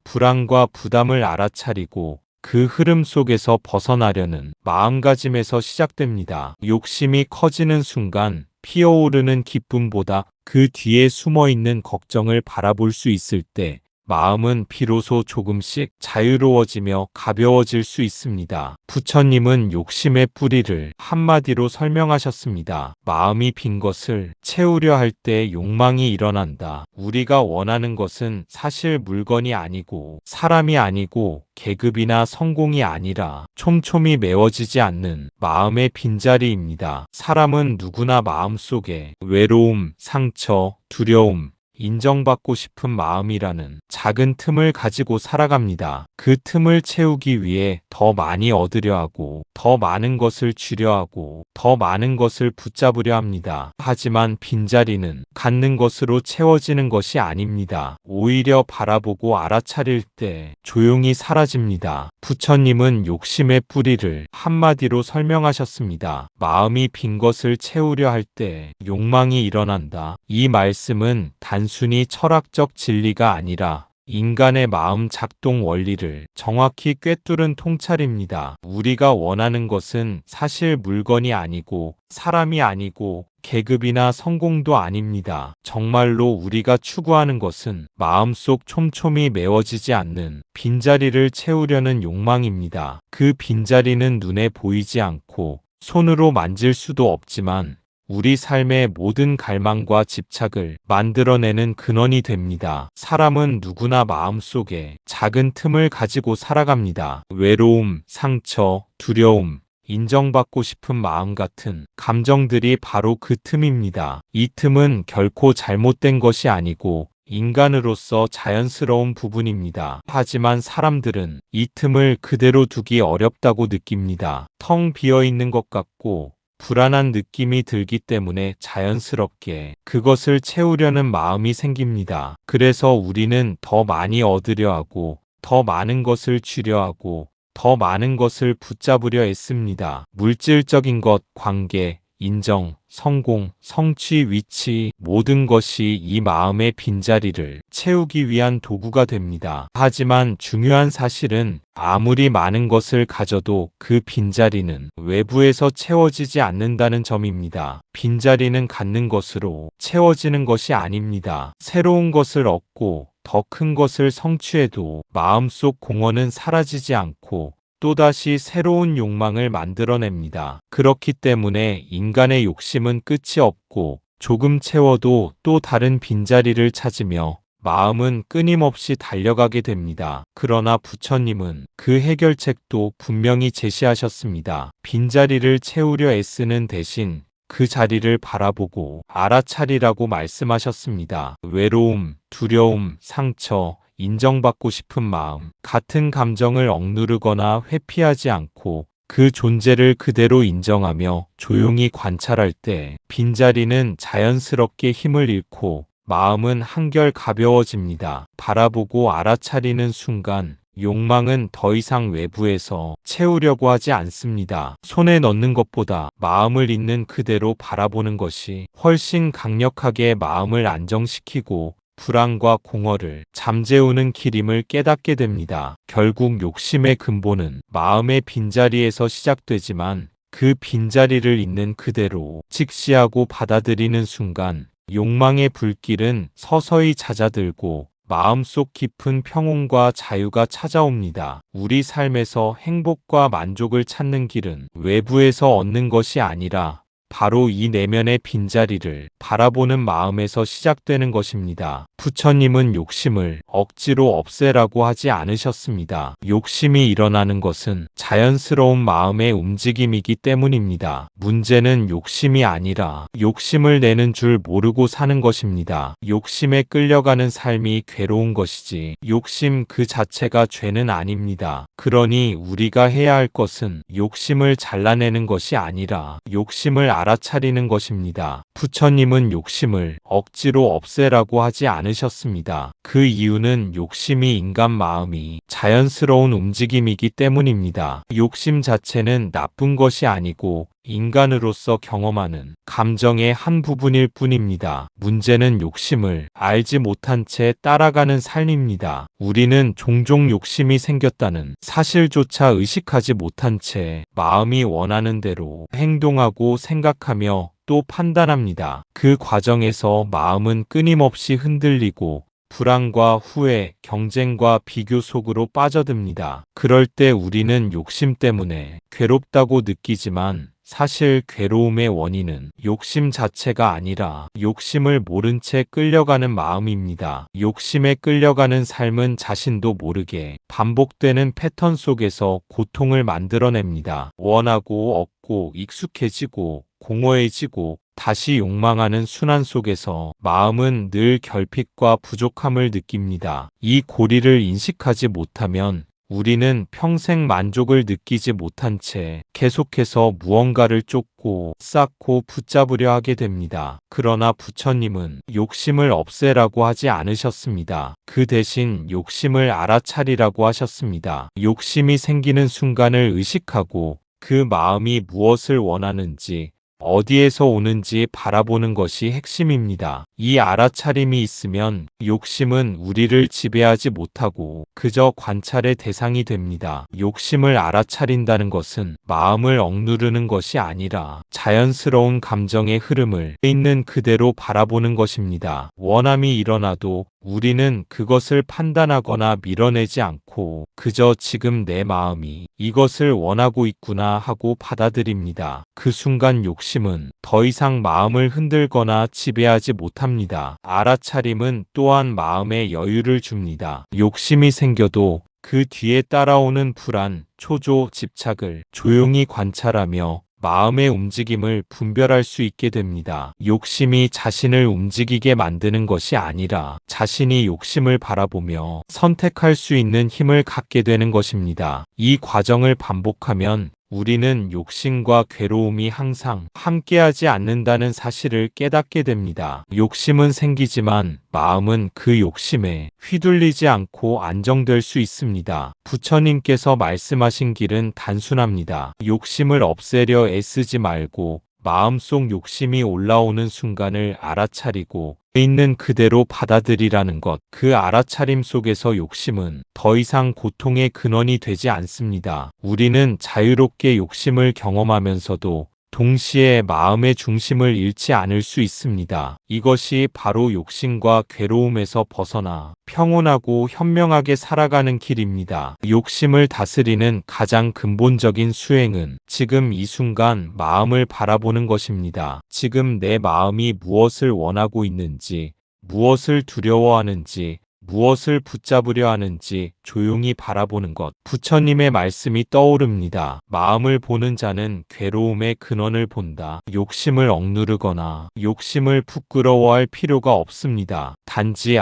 불안과 부담을 알아차리고 그 흐름 속에서 벗어나려는 마음가짐에서 시작됩니다. 욕심이 커지는 순간 피어오르는 기쁨보다 그 뒤에 숨어있는 걱정을 바라볼 수 있을 때 마음은 비로소 조금씩 자유로워지며 가벼워질 수 있습니다. 부처님은 욕심의 뿌리를 한마디로 설명하셨습니다. 마음이 빈 것을 채우려 할 때 욕망이 일어난다. 우리가 원하는 것은 사실 물건이 아니고 사람이 아니고 계급이나 성공이 아니라 촘촘히 메워지지 않는 마음의 빈자리입니다. 사람은 누구나 마음속에 외로움, 상처, 두려움, 인정받고 싶은 마음이라는 작은 틈을 가지고 살아갑니다. 그 틈을 채우기 위해 더 많이 얻으려 하고 더 많은 것을 쥐려 하고 더 많은 것을 붙잡으려 합니다. 하지만 빈자리는 갖는 것으로 채워지는 것이 아닙니다. 오히려 바라보고 알아차릴 때 조용히 사라집니다. 부처님은 욕심의 뿌리를 한마디로 설명하셨습니다. 마음이 빈 것을 채우려 할 때 욕망이 일어난다. 이 말씀은 단순히 철학적 진리가 아니라 인간의 마음 작동 원리를 정확히 꿰뚫은 통찰입니다. 우리가 원하는 것은 사실 물건이 아니고 사람이 아니고 계급이나 성공도 아닙니다. 정말로 우리가 추구하는 것은 마음속 촘촘히 메워지지 않는 빈자리를 채우려는 욕망입니다. 그 빈자리는 눈에 보이지 않고 손으로 만질 수도 없지만 우리 삶의 모든 갈망과 집착을 만들어내는 근원이 됩니다. 사람은 누구나 마음속에 작은 틈을 가지고 살아갑니다. 외로움, 상처, 두려움, 인정받고 싶은 마음 같은 감정들이 바로 그 틈입니다. 이 틈은 결코 잘못된 것이 아니고 인간으로서 자연스러운 부분입니다. 하지만 사람들은 이 틈을 그대로 두기 어렵다고 느낍니다. 텅 비어 있는 것 같고 불안한 느낌이 들기 때문에 자연스럽게 그것을 채우려는 마음이 생깁니다. 그래서 우리는 더 많이 얻으려 하고 더 많은 것을 쥐려 하고 더 많은 것을 붙잡으려 애씁니다. 물질적인 것, 관계, 인정, 성공, 성취, 위치 모든 것이 이 마음의 빈자리를 채우기 위한 도구가 됩니다. 하지만 중요한 사실은 아무리 많은 것을 가져도 그 빈자리는 외부에서 채워지지 않는다는 점입니다. 빈자리는 갖는 것으로 채워지는 것이 아닙니다. 새로운 것을 얻고 더 큰 것을 성취해도 마음속 공허는 사라지지 않고 또다시 새로운 욕망을 만들어냅니다. 그렇기 때문에 인간의 욕심은 끝이 없고 조금 채워도 또 다른 빈자리를 찾으며 마음은 끊임없이 달려가게 됩니다. 그러나 부처님은 그 해결책도 분명히 제시하셨습니다. 빈자리를 채우려 애쓰는 대신 그 자리를 바라보고 알아차리라고 말씀하셨습니다. 외로움, 두려움, 상처, 인정받고 싶은 마음, 같은 감정을 억누르거나 회피하지 않고 그 존재를 그대로 인정하며 조용히 관찰할 때 빈자리는 자연스럽게 힘을 잃고 마음은 한결 가벼워집니다. 바라보고 알아차리는 순간 욕망은 더 이상 외부에서 채우려고 하지 않습니다. 손에 넣는 것보다 마음을 있는 그대로 바라보는 것이 훨씬 강력하게 마음을 안정시키고 불안과 공허를 잠재우는 길임을 깨닫게 됩니다. 결국 욕심의 근본은 마음의 빈자리에서 시작되지만 그 빈자리를 있는 그대로 직시하고 받아들이는 순간 욕망의 불길은 서서히 잦아들고 마음속 깊은 평온과 자유가 찾아옵니다. 우리 삶에서 행복과 만족을 찾는 길은 외부에서 얻는 것이 아니라 바로 이 내면의 빈자리를 바라보는 마음에서 시작되는 것입니다. 부처님은 욕심을 억지로 없애라고 하지 않으셨습니다. 욕심이 일어나는 것은 자연스러운 마음의 움직임이기 때문입니다. 문제는 욕심이 아니라 욕심을 내는 줄 모르고 사는 것입니다. 욕심에 끌려가는 삶이 괴로운 것이지 욕심 그 자체가 죄는 아닙니다. 그러니 우리가 해야 할 것은 욕심을 잘라내는 것이 아니라 욕심을 알아차리는 것입니다. 부처님은 욕심을 억지로 없애라고 하지 않으셨습니다. 그 이유는 욕심이 인간 마음이 자연스러운 움직임이기 때문입니다. 욕심 자체는 나쁜 것이 아니고 인간으로서 경험하는 감정의 한 부분일 뿐입니다. 문제는 욕심을 알지 못한 채 따라가는 삶입니다. 우리는 종종 욕심이 생겼다는 사실조차 의식하지 못한 채 마음이 원하는 대로 행동하고 생각하며 또 판단합니다. 그 과정에서 마음은 끊임없이 흔들리고 불안과 후회, 경쟁과 비교 속으로 빠져듭니다. 그럴 때 우리는 욕심 때문에 괴롭다고 느끼지만 사실 괴로움의 원인은 욕심 자체가 아니라 욕심을 모른 채 끌려가는 마음입니다. 욕심에 끌려가는 삶은 자신도 모르게 반복되는 패턴 속에서 고통을 만들어냅니다. 원하고 얻고 익숙해지고 공허해지고 다시 욕망하는 순환 속에서 마음은 늘 결핍과 부족함을 느낍니다. 이 고리를 인식하지 못하면 우리는 평생 만족을 느끼지 못한 채 계속해서 무언가를 쫓고 쌓고 붙잡으려 하게 됩니다. 그러나 부처님은 욕심을 없애라고 하지 않으셨습니다. 그 대신 욕심을 알아차리라고 하셨습니다. 욕심이 생기는 순간을 의식하고 그 마음이 무엇을 원하는지, 어디에서 오는지 바라보는 것이 핵심입니다. 이 알아차림이 있으면 욕심은 우리를 지배하지 못하고 그저 관찰의 대상이 됩니다. 욕심을 알아차린다는 것은 마음을 억누르는 것이 아니라 자연스러운 감정의 흐름을 있는 그대로 바라보는 것입니다. 원함이 일어나도 우리는 그것을 판단하거나 밀어내지 않고 그저 지금 내 마음이 이것을 원하고 있구나 하고 받아들입니다. 그 순간 욕심은 더 이상 마음을 흔들거나 지배하지 못합니다. 알아차림은 또한 마음에 여유를 줍니다. 욕심이 생겨도 그 뒤에 따라오는 불안, 초조, 집착을 조용히 관찰하며 마음의 움직임을 분별할 수 있게 됩니다. 욕심이 자신을 움직이게 만드는 것이 아니라 자신이 욕심을 바라보며 선택할 수 있는 힘을 갖게 되는 것입니다. 이 과정을 반복하면 우리는 욕심과 괴로움이 항상 함께하지 않는다는 사실을 깨닫게 됩니다. 욕심은 생기지만 마음은 그 욕심에 휘둘리지 않고 안정될 수 있습니다. 부처님께서 말씀하신 길은 단순합니다. 욕심을 없애려 애쓰지 말고 마음속 욕심이 올라오는 순간을 알아차리고 있는 그대로 받아들이라는 것. 그 알아차림 속에서 욕심은 더 이상 고통의 근원이 되지 않습니다. 우리는 자유롭게 욕심을 경험하면서도 동시에 마음의 중심을 잃지 않을 수 있습니다. 이것이 바로 욕심과 괴로움에서 벗어나 평온하고 현명하게 살아가는 길입니다. 욕심을 다스리는 가장 근본적인 수행은 지금 이 순간 마음을 바라보는 것입니다. 지금 내 마음이 무엇을 원하고 있는지, 무엇을 두려워하는지, 무엇을 붙잡으려 하는지 조용히 바라보는 것. 부처님의 말씀이 떠오릅니다. 마음을 보는 자는 괴로움의 근원을 본다. 욕심을 억누르거나 욕심을 부끄러워할 필요가 없습니다. 단지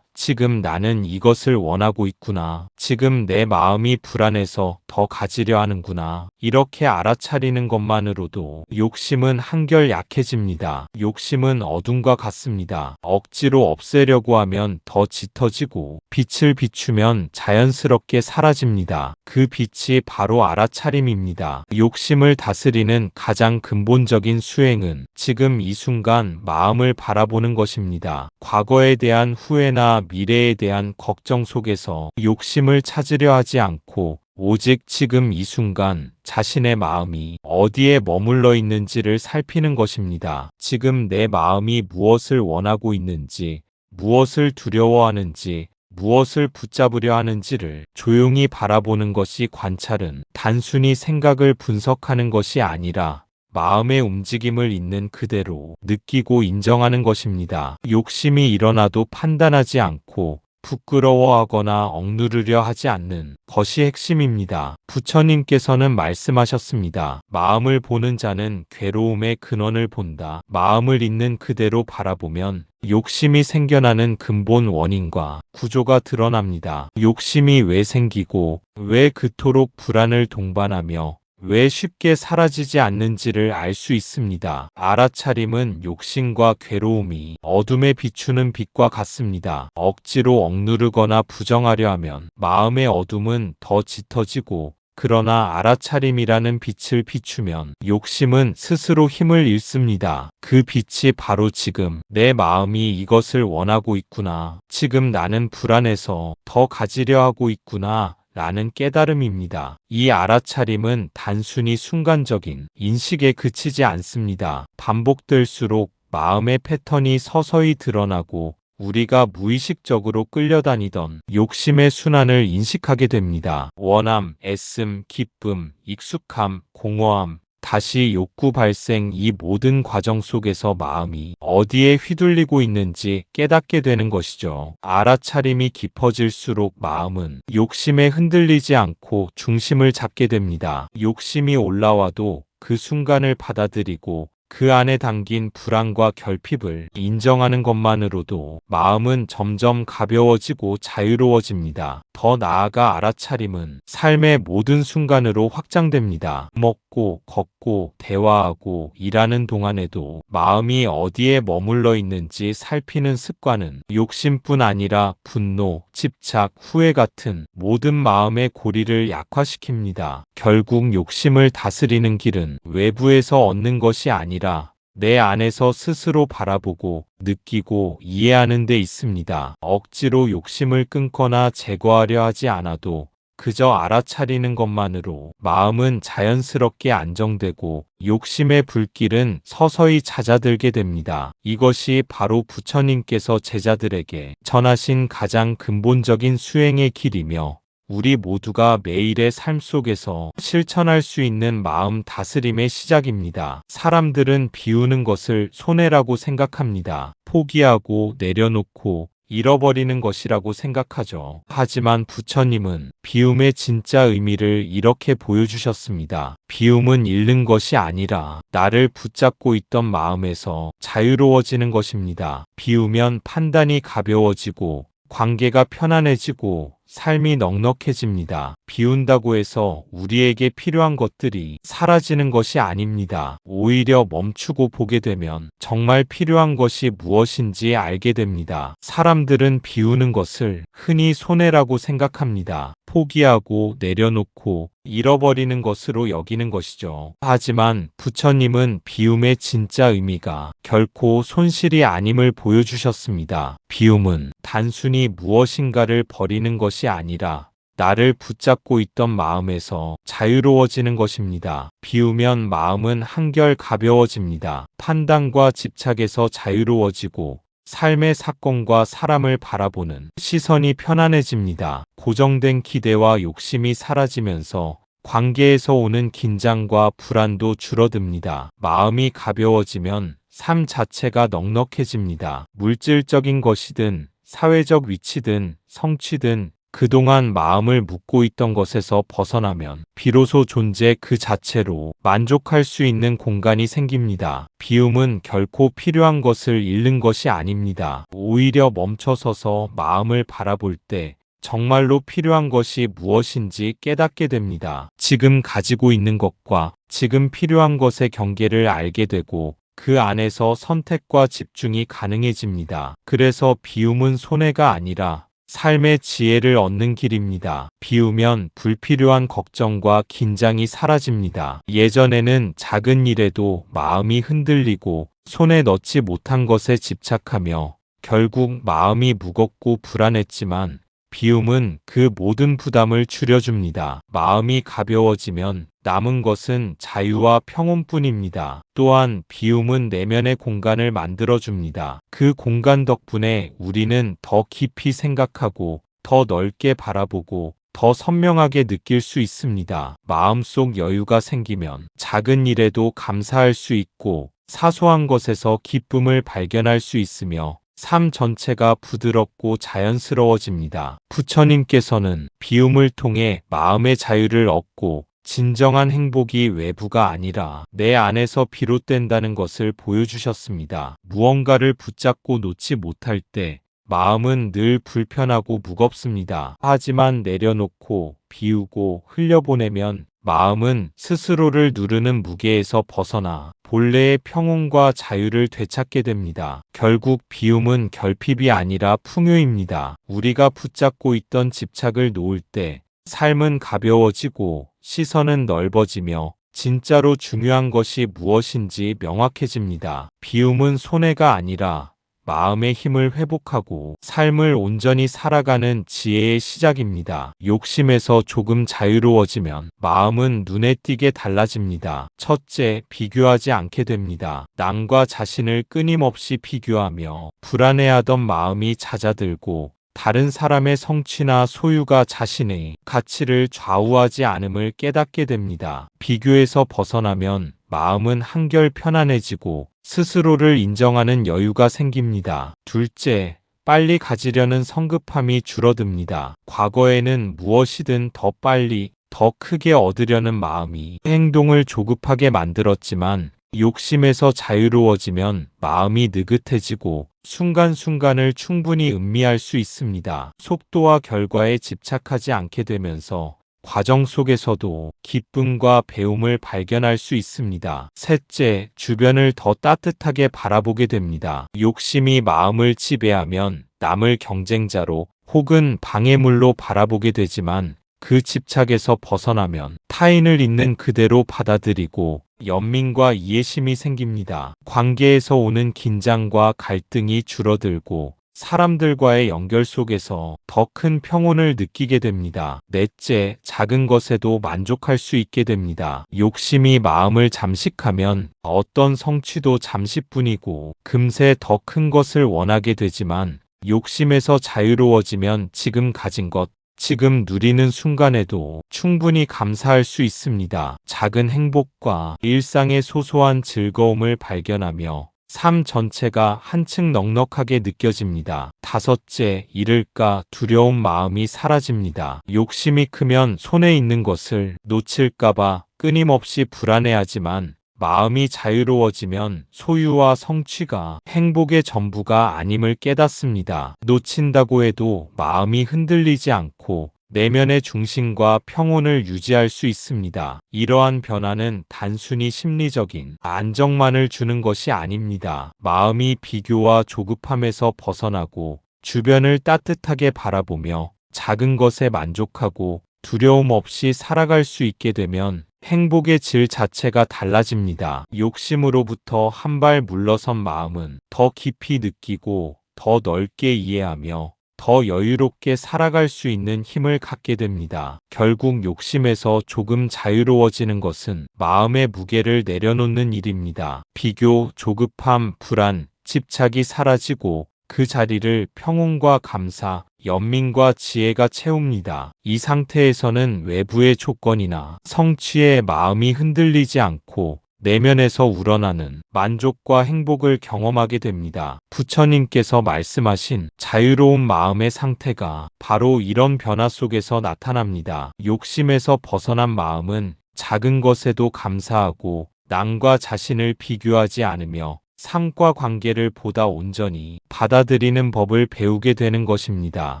지금 나는 이것을 원하고 있구나. 지금 내 마음이 불안해서 더 가지려 하는구나. 이렇게 알아차리는 것만으로도 욕심은 한결 약해집니다. 욕심은 어둠과 같습니다. 억지로 없애려고 하면 더 짙어지고 빛을 비추면 자연스럽게 사라집니다. 그 빛이 바로 알아차림입니다. 욕심을 다스리는 가장 근본적인 수행은 지금 이 순간 마음을 바라보는 것입니다. 과거에 대한 후회나 미래에 대한 걱정 속에서 욕심을 찾으려 하지 않고 오직 지금 이 순간 자신의 마음이 어디에 머물러 있는지를 살피는 것입니다. 지금 내 마음이 무엇을 원하고 있는지, 무엇을 두려워하는지, 무엇을 붙잡으려 하는지를 조용히 바라보는 것이 관찰은 단순히 생각을 분석하는 것이 아니라 마음의 움직임을 있는 그대로 느끼고 인정하는 것입니다. 욕심이 일어나도 판단하지 않고 부끄러워하거나 억누르려 하지 않는 것이 핵심입니다. 부처님께서는 말씀하셨습니다. 마음을 보는 자는 괴로움의 근원을 본다. 마음을 있는 그대로 바라보면 욕심이 생겨나는 근본 원인과 구조가 드러납니다. 욕심이 왜 생기고 왜 그토록 불안을 동반하며 왜 쉽게 사라지지 않는지를 알 수 있습니다. 알아차림은 욕심과 괴로움이 어둠에 비추는 빛과 같습니다. 억지로 억누르거나 부정하려 하면 마음의 어둠은 더 짙어지고 그러나 알아차림이라는 빛을 비추면 욕심은 스스로 힘을 잃습니다. 그 빛이 바로 지금 내 마음이 이것을 원하고 있구나. 지금 나는 불안해서 더 가지려 하고 있구나. 라는 깨달음입니다. 이 알아차림은 단순히 순간적인 인식에 그치지 않습니다. 반복될수록 마음의 패턴이 서서히 드러나고 우리가 무의식적으로 끌려다니던 욕심의 순환을 인식하게 됩니다. 원함, 애씀, 기쁨, 익숙함, 공허함, 다시 욕구 발생, 이 모든 과정 속에서 마음이 어디에 휘둘리고 있는지 깨닫게 되는 것이죠. 알아차림이 깊어질수록 마음은 욕심에 흔들리지 않고 중심을 잡게 됩니다. 욕심이 올라와도 그 순간을 받아들이고 그 안에 담긴 불안과 결핍을 인정하는 것만으로도 마음은 점점 가벼워지고 자유로워집니다. 더 나아가 알아차림은 삶의 모든 순간으로 확장됩니다. 먹고, 걷고, 대화하고, 일하는 동안에도 마음이 어디에 머물러 있는지 살피는 습관은 욕심뿐 아니라 분노, 집착, 후회 같은 모든 마음의 고리를 약화시킵니다. 결국 욕심을 다스리는 길은 외부에서 얻는 것이 아니라 아니라 내 안에서 스스로 바라보고 느끼고 이해하는 데 있습니다. 억지로 욕심을 끊거나 제거하려 하지 않아도 그저 알아차리는 것만으로 마음은 자연스럽게 안정되고 욕심의 불길은 서서히 잦아들게 됩니다. 이것이 바로 부처님께서 제자들에게 전하신 가장 근본적인 수행의 길이며 우리 모두가 매일의 삶 속에서 실천할 수 있는 마음 다스림의 시작입니다. 사람들은 비우는 것을 손해라고 생각합니다. 포기하고 내려놓고 잃어버리는 것이라고 생각하죠. 하지만 부처님은 비움의 진짜 의미를 이렇게 보여주셨습니다. 비움은 잃는 것이 아니라 나를 붙잡고 있던 마음에서 자유로워지는 것입니다. 비우면 판단이 가벼워지고 관계가 편안해지고 삶이 넉넉해집니다. 비운다고 해서 우리에게 필요한 것들이 사라지는 것이 아닙니다. 오히려 멈추고 보게 되면 정말 필요한 것이 무엇인지 알게 됩니다. 사람들은 비우는 것을 흔히 손해라고 생각합니다. 포기하고 내려놓고 잃어버리는 것으로 여기는 것이죠. 하지만 부처님은 비움의 진짜 의미가 결코 손실이 아님을 보여주셨습니다. 비움은 단순히 무엇인가를 버리는 것이 아니라 나를 붙잡고 있던 마음에서 자유로워지는 것입니다. 비우면 마음은 한결 가벼워집니다. 판단과 집착에서 자유로워지고 삶의 사건과 사람을 바라보는 시선이 편안해집니다. 고정된 기대와 욕심이 사라지면서 관계에서 오는 긴장과 불안도 줄어듭니다. 마음이 가벼워지면 삶 자체가 넉넉해집니다. 물질적인 것이든 사회적 위치든 성취든 그동안 마음을 묶고 있던 것에서 벗어나면 비로소 존재 그 자체로 만족할 수 있는 공간이 생깁니다. 비움은 결코 필요한 것을 잃는 것이 아닙니다. 오히려 멈춰서서 마음을 바라볼 때 정말로 필요한 것이 무엇인지 깨닫게 됩니다. 지금 가지고 있는 것과 지금 필요한 것의 경계를 알게 되고 그 안에서 선택과 집중이 가능해집니다. 그래서 비움은 손해가 아니라 삶의 지혜를 얻는 길입니다. 비우면 불필요한 걱정과 긴장이 사라집니다. 예전에는 작은 일에도 마음이 흔들리고 손에 넣지 못한 것에 집착하며 결국 마음이 무겁고 불안했지만 비움은 그 모든 부담을 줄여줍니다. 마음이 가벼워지면 남은 것은 자유와 평온뿐입니다. 또한 비움은 내면의 공간을 만들어줍니다. 그 공간 덕분에 우리는 더 깊이 생각하고 더 넓게 바라보고 더 선명하게 느낄 수 있습니다. 마음속 여유가 생기면 작은 일에도 감사할 수 있고 사소한 것에서 기쁨을 발견할 수 있으며 삶 전체가 부드럽고 자연스러워집니다. 부처님께서는 비움을 통해 마음의 자유를 얻고 진정한 행복이 외부가 아니라 내 안에서 비롯된다는 것을 보여주셨습니다. 무언가를 붙잡고 놓지 못할 때 마음은 늘 불편하고 무겁습니다. 하지만 내려놓고 비우고 흘려보내면 마음은 스스로를 누르는 무게에서 벗어나 본래의 평온과 자유를 되찾게 됩니다. 결국 비움은 결핍이 아니라 풍요입니다. 우리가 붙잡고 있던 집착을 놓을 때 삶은 가벼워지고 시선은 넓어지며 진짜로 중요한 것이 무엇인지 명확해집니다. 비움은 손해가 아니라 마음의 힘을 회복하고 삶을 온전히 살아가는 지혜의 시작입니다. 욕심에서 조금 자유로워지면 마음은 눈에 띄게 달라집니다. 첫째, 비교하지 않게 됩니다. 남과 자신을 끊임없이 비교하며 불안해하던 마음이 잦아들고 다른 사람의 성취나 소유가 자신의 가치를 좌우하지 않음을 깨닫게 됩니다. 비교에서 벗어나면 마음은 한결 편안해지고 스스로를 인정하는 여유가 생깁니다. 둘째, 빨리 가지려는 성급함이 줄어듭니다. 과거에는 무엇이든 더 빨리, 더 크게 얻으려는 마음이 행동을 조급하게 만들었지만 욕심에서 자유로워지면 마음이 느긋해지고 순간순간을 충분히 음미할 수 있습니다. 속도와 결과에 집착하지 않게 되면서 과정 속에서도 기쁨과 배움을 발견할 수 있습니다. 셋째, 주변을 더 따뜻하게 바라보게 됩니다. 욕심이 마음을 지배하면 남을 경쟁자로 혹은 방해물로 바라보게 되지만 그 집착에서 벗어나면 타인을 있는 그대로 받아들이고 연민과 이해심이 생깁니다. 관계에서 오는 긴장과 갈등이 줄어들고 사람들과의 연결 속에서 더 큰 평온을 느끼게 됩니다. 넷째, 작은 것에도 만족할 수 있게 됩니다. 욕심이 마음을 잠식하면 어떤 성취도 잠시뿐이고 금세 더 큰 것을 원하게 되지만 욕심에서 자유로워지면 지금 가진 것, 지금 누리는 순간에도 충분히 감사할 수 있습니다. 작은 행복과 일상의 소소한 즐거움을 발견하며 삶 전체가 한층 넉넉하게 느껴집니다. 다섯째, 잃을까 두려운 마음이 사라집니다. 욕심이 크면 손에 있는 것을 놓칠까봐 끊임없이 불안해하지만 마음이 자유로워지면 소유와 성취가 행복의 전부가 아님을 깨닫습니다. 놓친다고 해도 마음이 흔들리지 않고 내면의 중심과 평온을 유지할 수 있습니다. 이러한 변화는 단순히 심리적인 안정만을 주는 것이 아닙니다. 마음이 비교와 조급함에서 벗어나고 주변을 따뜻하게 바라보며 작은 것에 만족하고 두려움 없이 살아갈 수 있게 되면 행복의 질 자체가 달라집니다. 욕심으로부터 한 발 물러선 마음은 더 깊이 느끼고 더 넓게 이해하며 더 여유롭게 살아갈 수 있는 힘을 갖게 됩니다. 결국 욕심에서 조금 자유로워지는 것은 마음의 무게를 내려놓는 일입니다. 비교, 조급함, 불안, 집착이 사라지고 그 자리를 평온과 감사, 연민과 지혜가 채웁니다. 이 상태에서는 외부의 조건이나 성취에 마음이 흔들리지 않고 내면에서 우러나는 만족과 행복을 경험하게 됩니다. 부처님께서 말씀하신 자유로운 마음의 상태가 바로 이런 변화 속에서 나타납니다. 욕심에서 벗어난 마음은 작은 것에도 감사하고 남과 자신을 비교하지 않으며 삶과 관계를 보다 온전히 받아들이는 법을 배우게 되는 것입니다.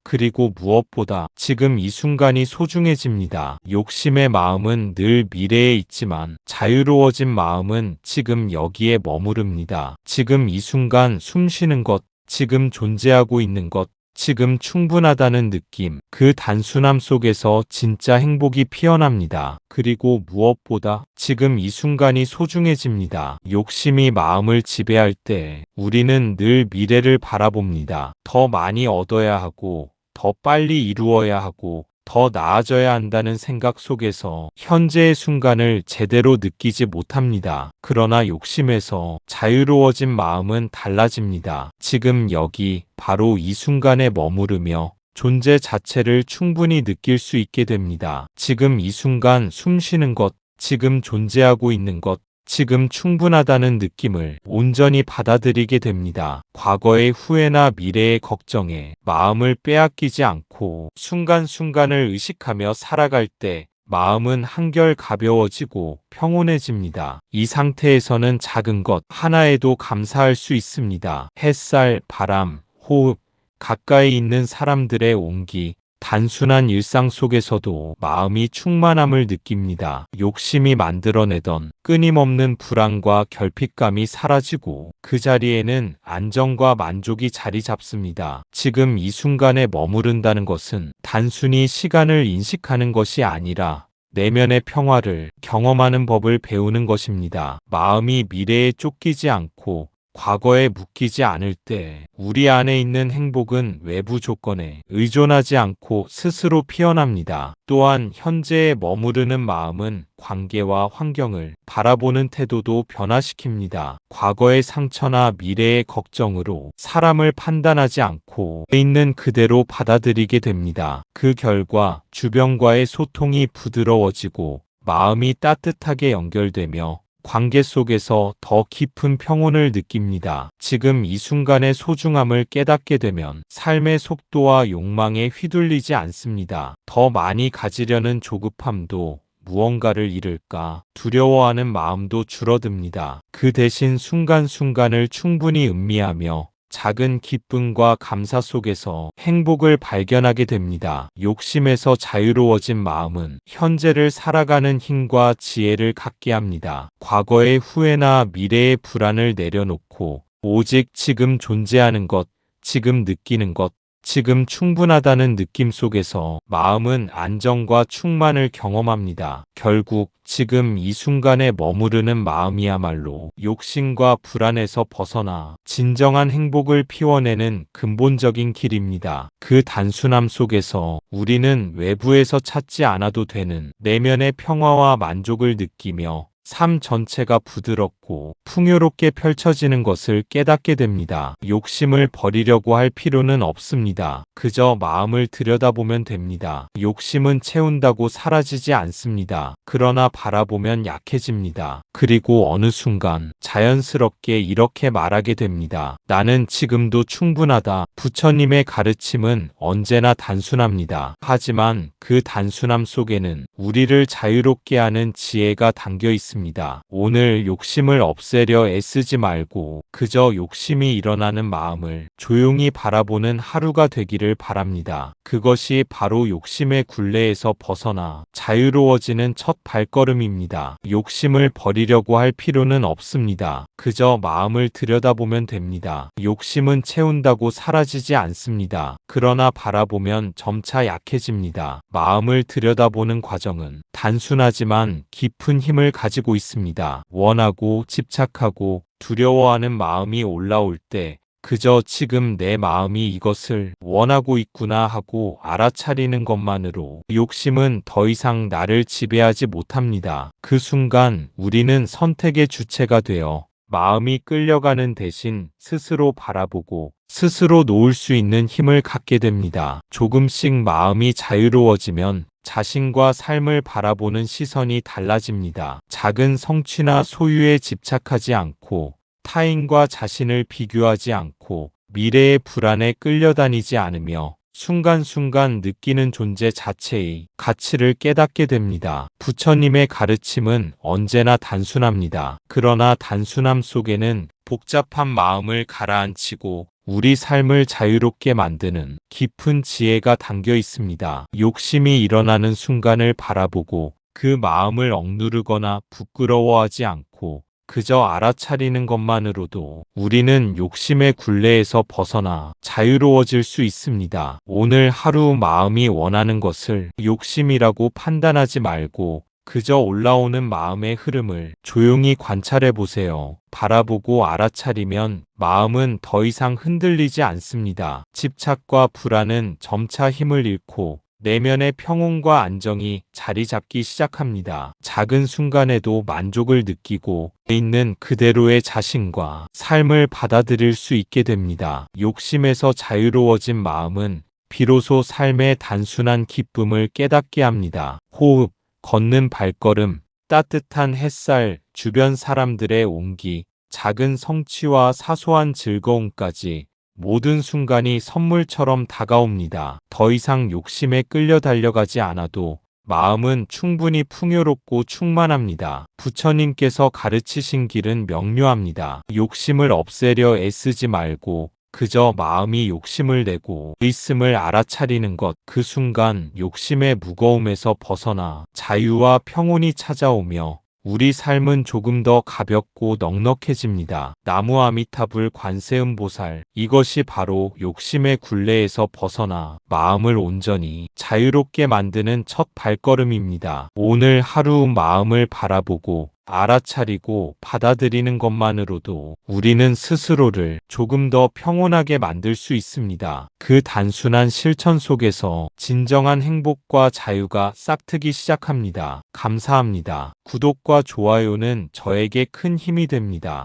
그리고 무엇보다 지금 이 순간이 소중해집니다. 욕심의 마음은 늘 미래에 있지만 자유로워진 마음은 지금 여기에 머무릅니다. 지금 이 순간 숨 쉬는 것, 지금 존재하고 있는 것, 지금 충분하다는 느낌, 그 단순함 속에서 진짜 행복이 피어납니다. 그리고 무엇보다 지금 이 순간이 소중해집니다. 욕심이 마음을 지배할 때 우리는 늘 미래를 바라봅니다. 더 많이 얻어야 하고, 더 빨리 이루어야 하고, 더 나아져야 한다는 생각 속에서 현재의 순간을 제대로 느끼지 못합니다. 그러나 욕심에서 자유로워진 마음은 달라집니다. 지금 여기 바로 이 순간에 머무르며 존재 자체를 충분히 느낄 수 있게 됩니다. 지금 이 순간 숨 쉬는 것, 지금 존재하고 있는 것, 지금 충분하다는 느낌을 온전히 받아들이게 됩니다. 과거의 후회나 미래의 걱정에 마음을 빼앗기지 않고 순간순간을 의식하며 살아갈 때 마음은 한결 가벼워지고 평온해집니다. 이 상태에서는 작은 것 하나에도 감사할 수 있습니다. 햇살, 바람, 호흡, 가까이 있는 사람들의 온기, 단순한 일상 속에서도 마음이 충만함을 느낍니다. 욕심이 만들어내던 끊임없는 불안과 결핍감이 사라지고 그 자리에는 안정과 만족이 자리 잡습니다. 지금 이 순간에 머무른다는 것은 단순히 시간을 인식하는 것이 아니라 내면의 평화를 경험하는 법을 배우는 것입니다. 마음이 미래에 쫓기지 않고 과거에 묶이지 않을 때 우리 안에 있는 행복은 외부 조건에 의존하지 않고 스스로 피어납니다. 또한 현재에 머무르는 마음은 관계와 환경을 바라보는 태도도 변화시킵니다. 과거의 상처나 미래의 걱정으로 사람을 판단하지 않고 있는 그대로 받아들이게 됩니다. 그 결과 주변과의 소통이 부드러워지고 마음이 따뜻하게 연결되며 관계 속에서 더 깊은 평온을 느낍니다. 지금 이 순간의 소중함을 깨닫게 되면 삶의 속도와 욕망에 휘둘리지 않습니다. 더 많이 가지려는 조급함도 무언가를 잃을까 두려워하는 마음도 줄어듭니다. 그 대신 순간순간을 충분히 음미하며 작은 기쁨과 감사 속에서 행복을 발견하게 됩니다. 욕심에서 자유로워진 마음은 현재를 살아가는 힘과 지혜를 갖게 합니다. 과거의 후회나 미래의 불안을 내려놓고 오직 지금 존재하는 것, 지금 느끼는 것, 지금 충분하다는 느낌 속에서 마음은 안정과 충만을 경험합니다. 결국 지금 이 순간에 머무르는 마음이야말로 욕심과 불안에서 벗어나 진정한 행복을 피워내는 근본적인 길입니다. 그 단순함 속에서 우리는 외부에서 찾지 않아도 되는 내면의 평화와 만족을 느끼며 삶 전체가 부드럽고 풍요롭게 펼쳐지는 것을 깨닫게 됩니다. 욕심을 버리려고 할 필요는 없습니다. 그저 마음을 들여다보면 됩니다. 욕심은 채운다고 사라지지 않습니다. 그러나 바라보면 약해집니다. 그리고 어느 순간 자연스럽게 이렇게 말하게 됩니다. 나는 지금도 충분하다. 부처님의 가르침은 언제나 단순합니다. 하지만 그 단순함 속에는 우리를 자유롭게 하는 지혜가 담겨 있습니다. 오늘 욕심을 없애려 애쓰지 말고 그저 욕심이 일어나는 마음을 조용히 바라보는 하루가 되기를 바랍니다. 그것이 바로 욕심의 굴레에서 벗어나 자유로워지는 첫 발걸음입니다. 욕심을 버리려고 할 필요는 없습니다. 그저 마음을 들여다보면 됩니다. 욕심은 채운다고 사라지지 않습니다. 그러나 바라보면 점차 약해집니다. 마음을 들여다보는 과정은 단순하지만 깊은 힘을 가지고 있습니다. 원하고 집착하고 두려워하는 마음이 올라올 때 그저 지금 내 마음이 이것을 원하고 있구나 하고 알아차리는 것만으로 욕심은 더 이상 나를 지배하지 못합니다. 그 순간 우리는 선택의 주체가 되어 마음이 끌려가는 대신 스스로 바라보고 스스로 놓을 수 있는 힘을 갖게 됩니다. 조금씩 마음이 자유로워지면 자신과 삶을 바라보는 시선이 달라집니다. 작은 성취나 소유에 집착하지 않고 타인과 자신을 비교하지 않고 미래의 불안에 끌려다니지 않으며 순간순간 느끼는 존재 자체의 가치를 깨닫게 됩니다. 부처님의 가르침은 언제나 단순합니다. 그러나 단순함 속에는 복잡한 마음을 가라앉히고 우리 삶을 자유롭게 만드는 깊은 지혜가 담겨 있습니다. 욕심이 일어나는 순간을 바라보고 그 마음을 억누르거나 부끄러워하지 않고 그저 알아차리는 것만으로도 우리는 욕심의 굴레에서 벗어나 자유로워질 수 있습니다. 오늘 하루 마음이 원하는 것을 욕심이라고 판단하지 말고 그저 올라오는 마음의 흐름을 조용히 관찰해 보세요. 바라보고 알아차리면 마음은 더 이상 흔들리지 않습니다. 집착과 불안은 점차 힘을 잃고 내면의 평온과 안정이 자리 잡기 시작합니다. 작은 순간에도 만족을 느끼고 있는 그대로의 자신과 삶을 받아들일 수 있게 됩니다. 욕심에서 자유로워진 마음은 비로소 삶의 단순한 기쁨을 깨닫게 합니다. 호흡, 걷는 발걸음, 따뜻한 햇살, 주변 사람들의 온기, 작은 성취와 사소한 즐거움까지 모든 순간이 선물처럼 다가옵니다. 더 이상 욕심에 끌려 달려가지 않아도 마음은 충분히 풍요롭고 충만합니다. 부처님께서 가르치신 길은 명료합니다. 욕심을 없애려 애쓰지 말고 그저 마음이 욕심을 내고 있음을 알아차리는 것. 그 순간 욕심의 무거움에서 벗어나 자유와 평온이 찾아오며 우리 삶은 조금 더 가볍고 넉넉해집니다. 나무 아미타불 관세음보살. 이것이 바로 욕심의 굴레에서 벗어나 마음을 온전히 자유롭게 만드는 첫 발걸음입니다. 오늘 하루 마음을 바라보고 알아차리고 받아들이는 것만으로도 우리는 스스로를 조금 더 평온하게 만들 수 있습니다. 그 단순한 실천 속에서 진정한 행복과 자유가 싹트기 시작합니다. 감사합니다. 구독과 좋아요는 저에게 큰 힘이 됩니다.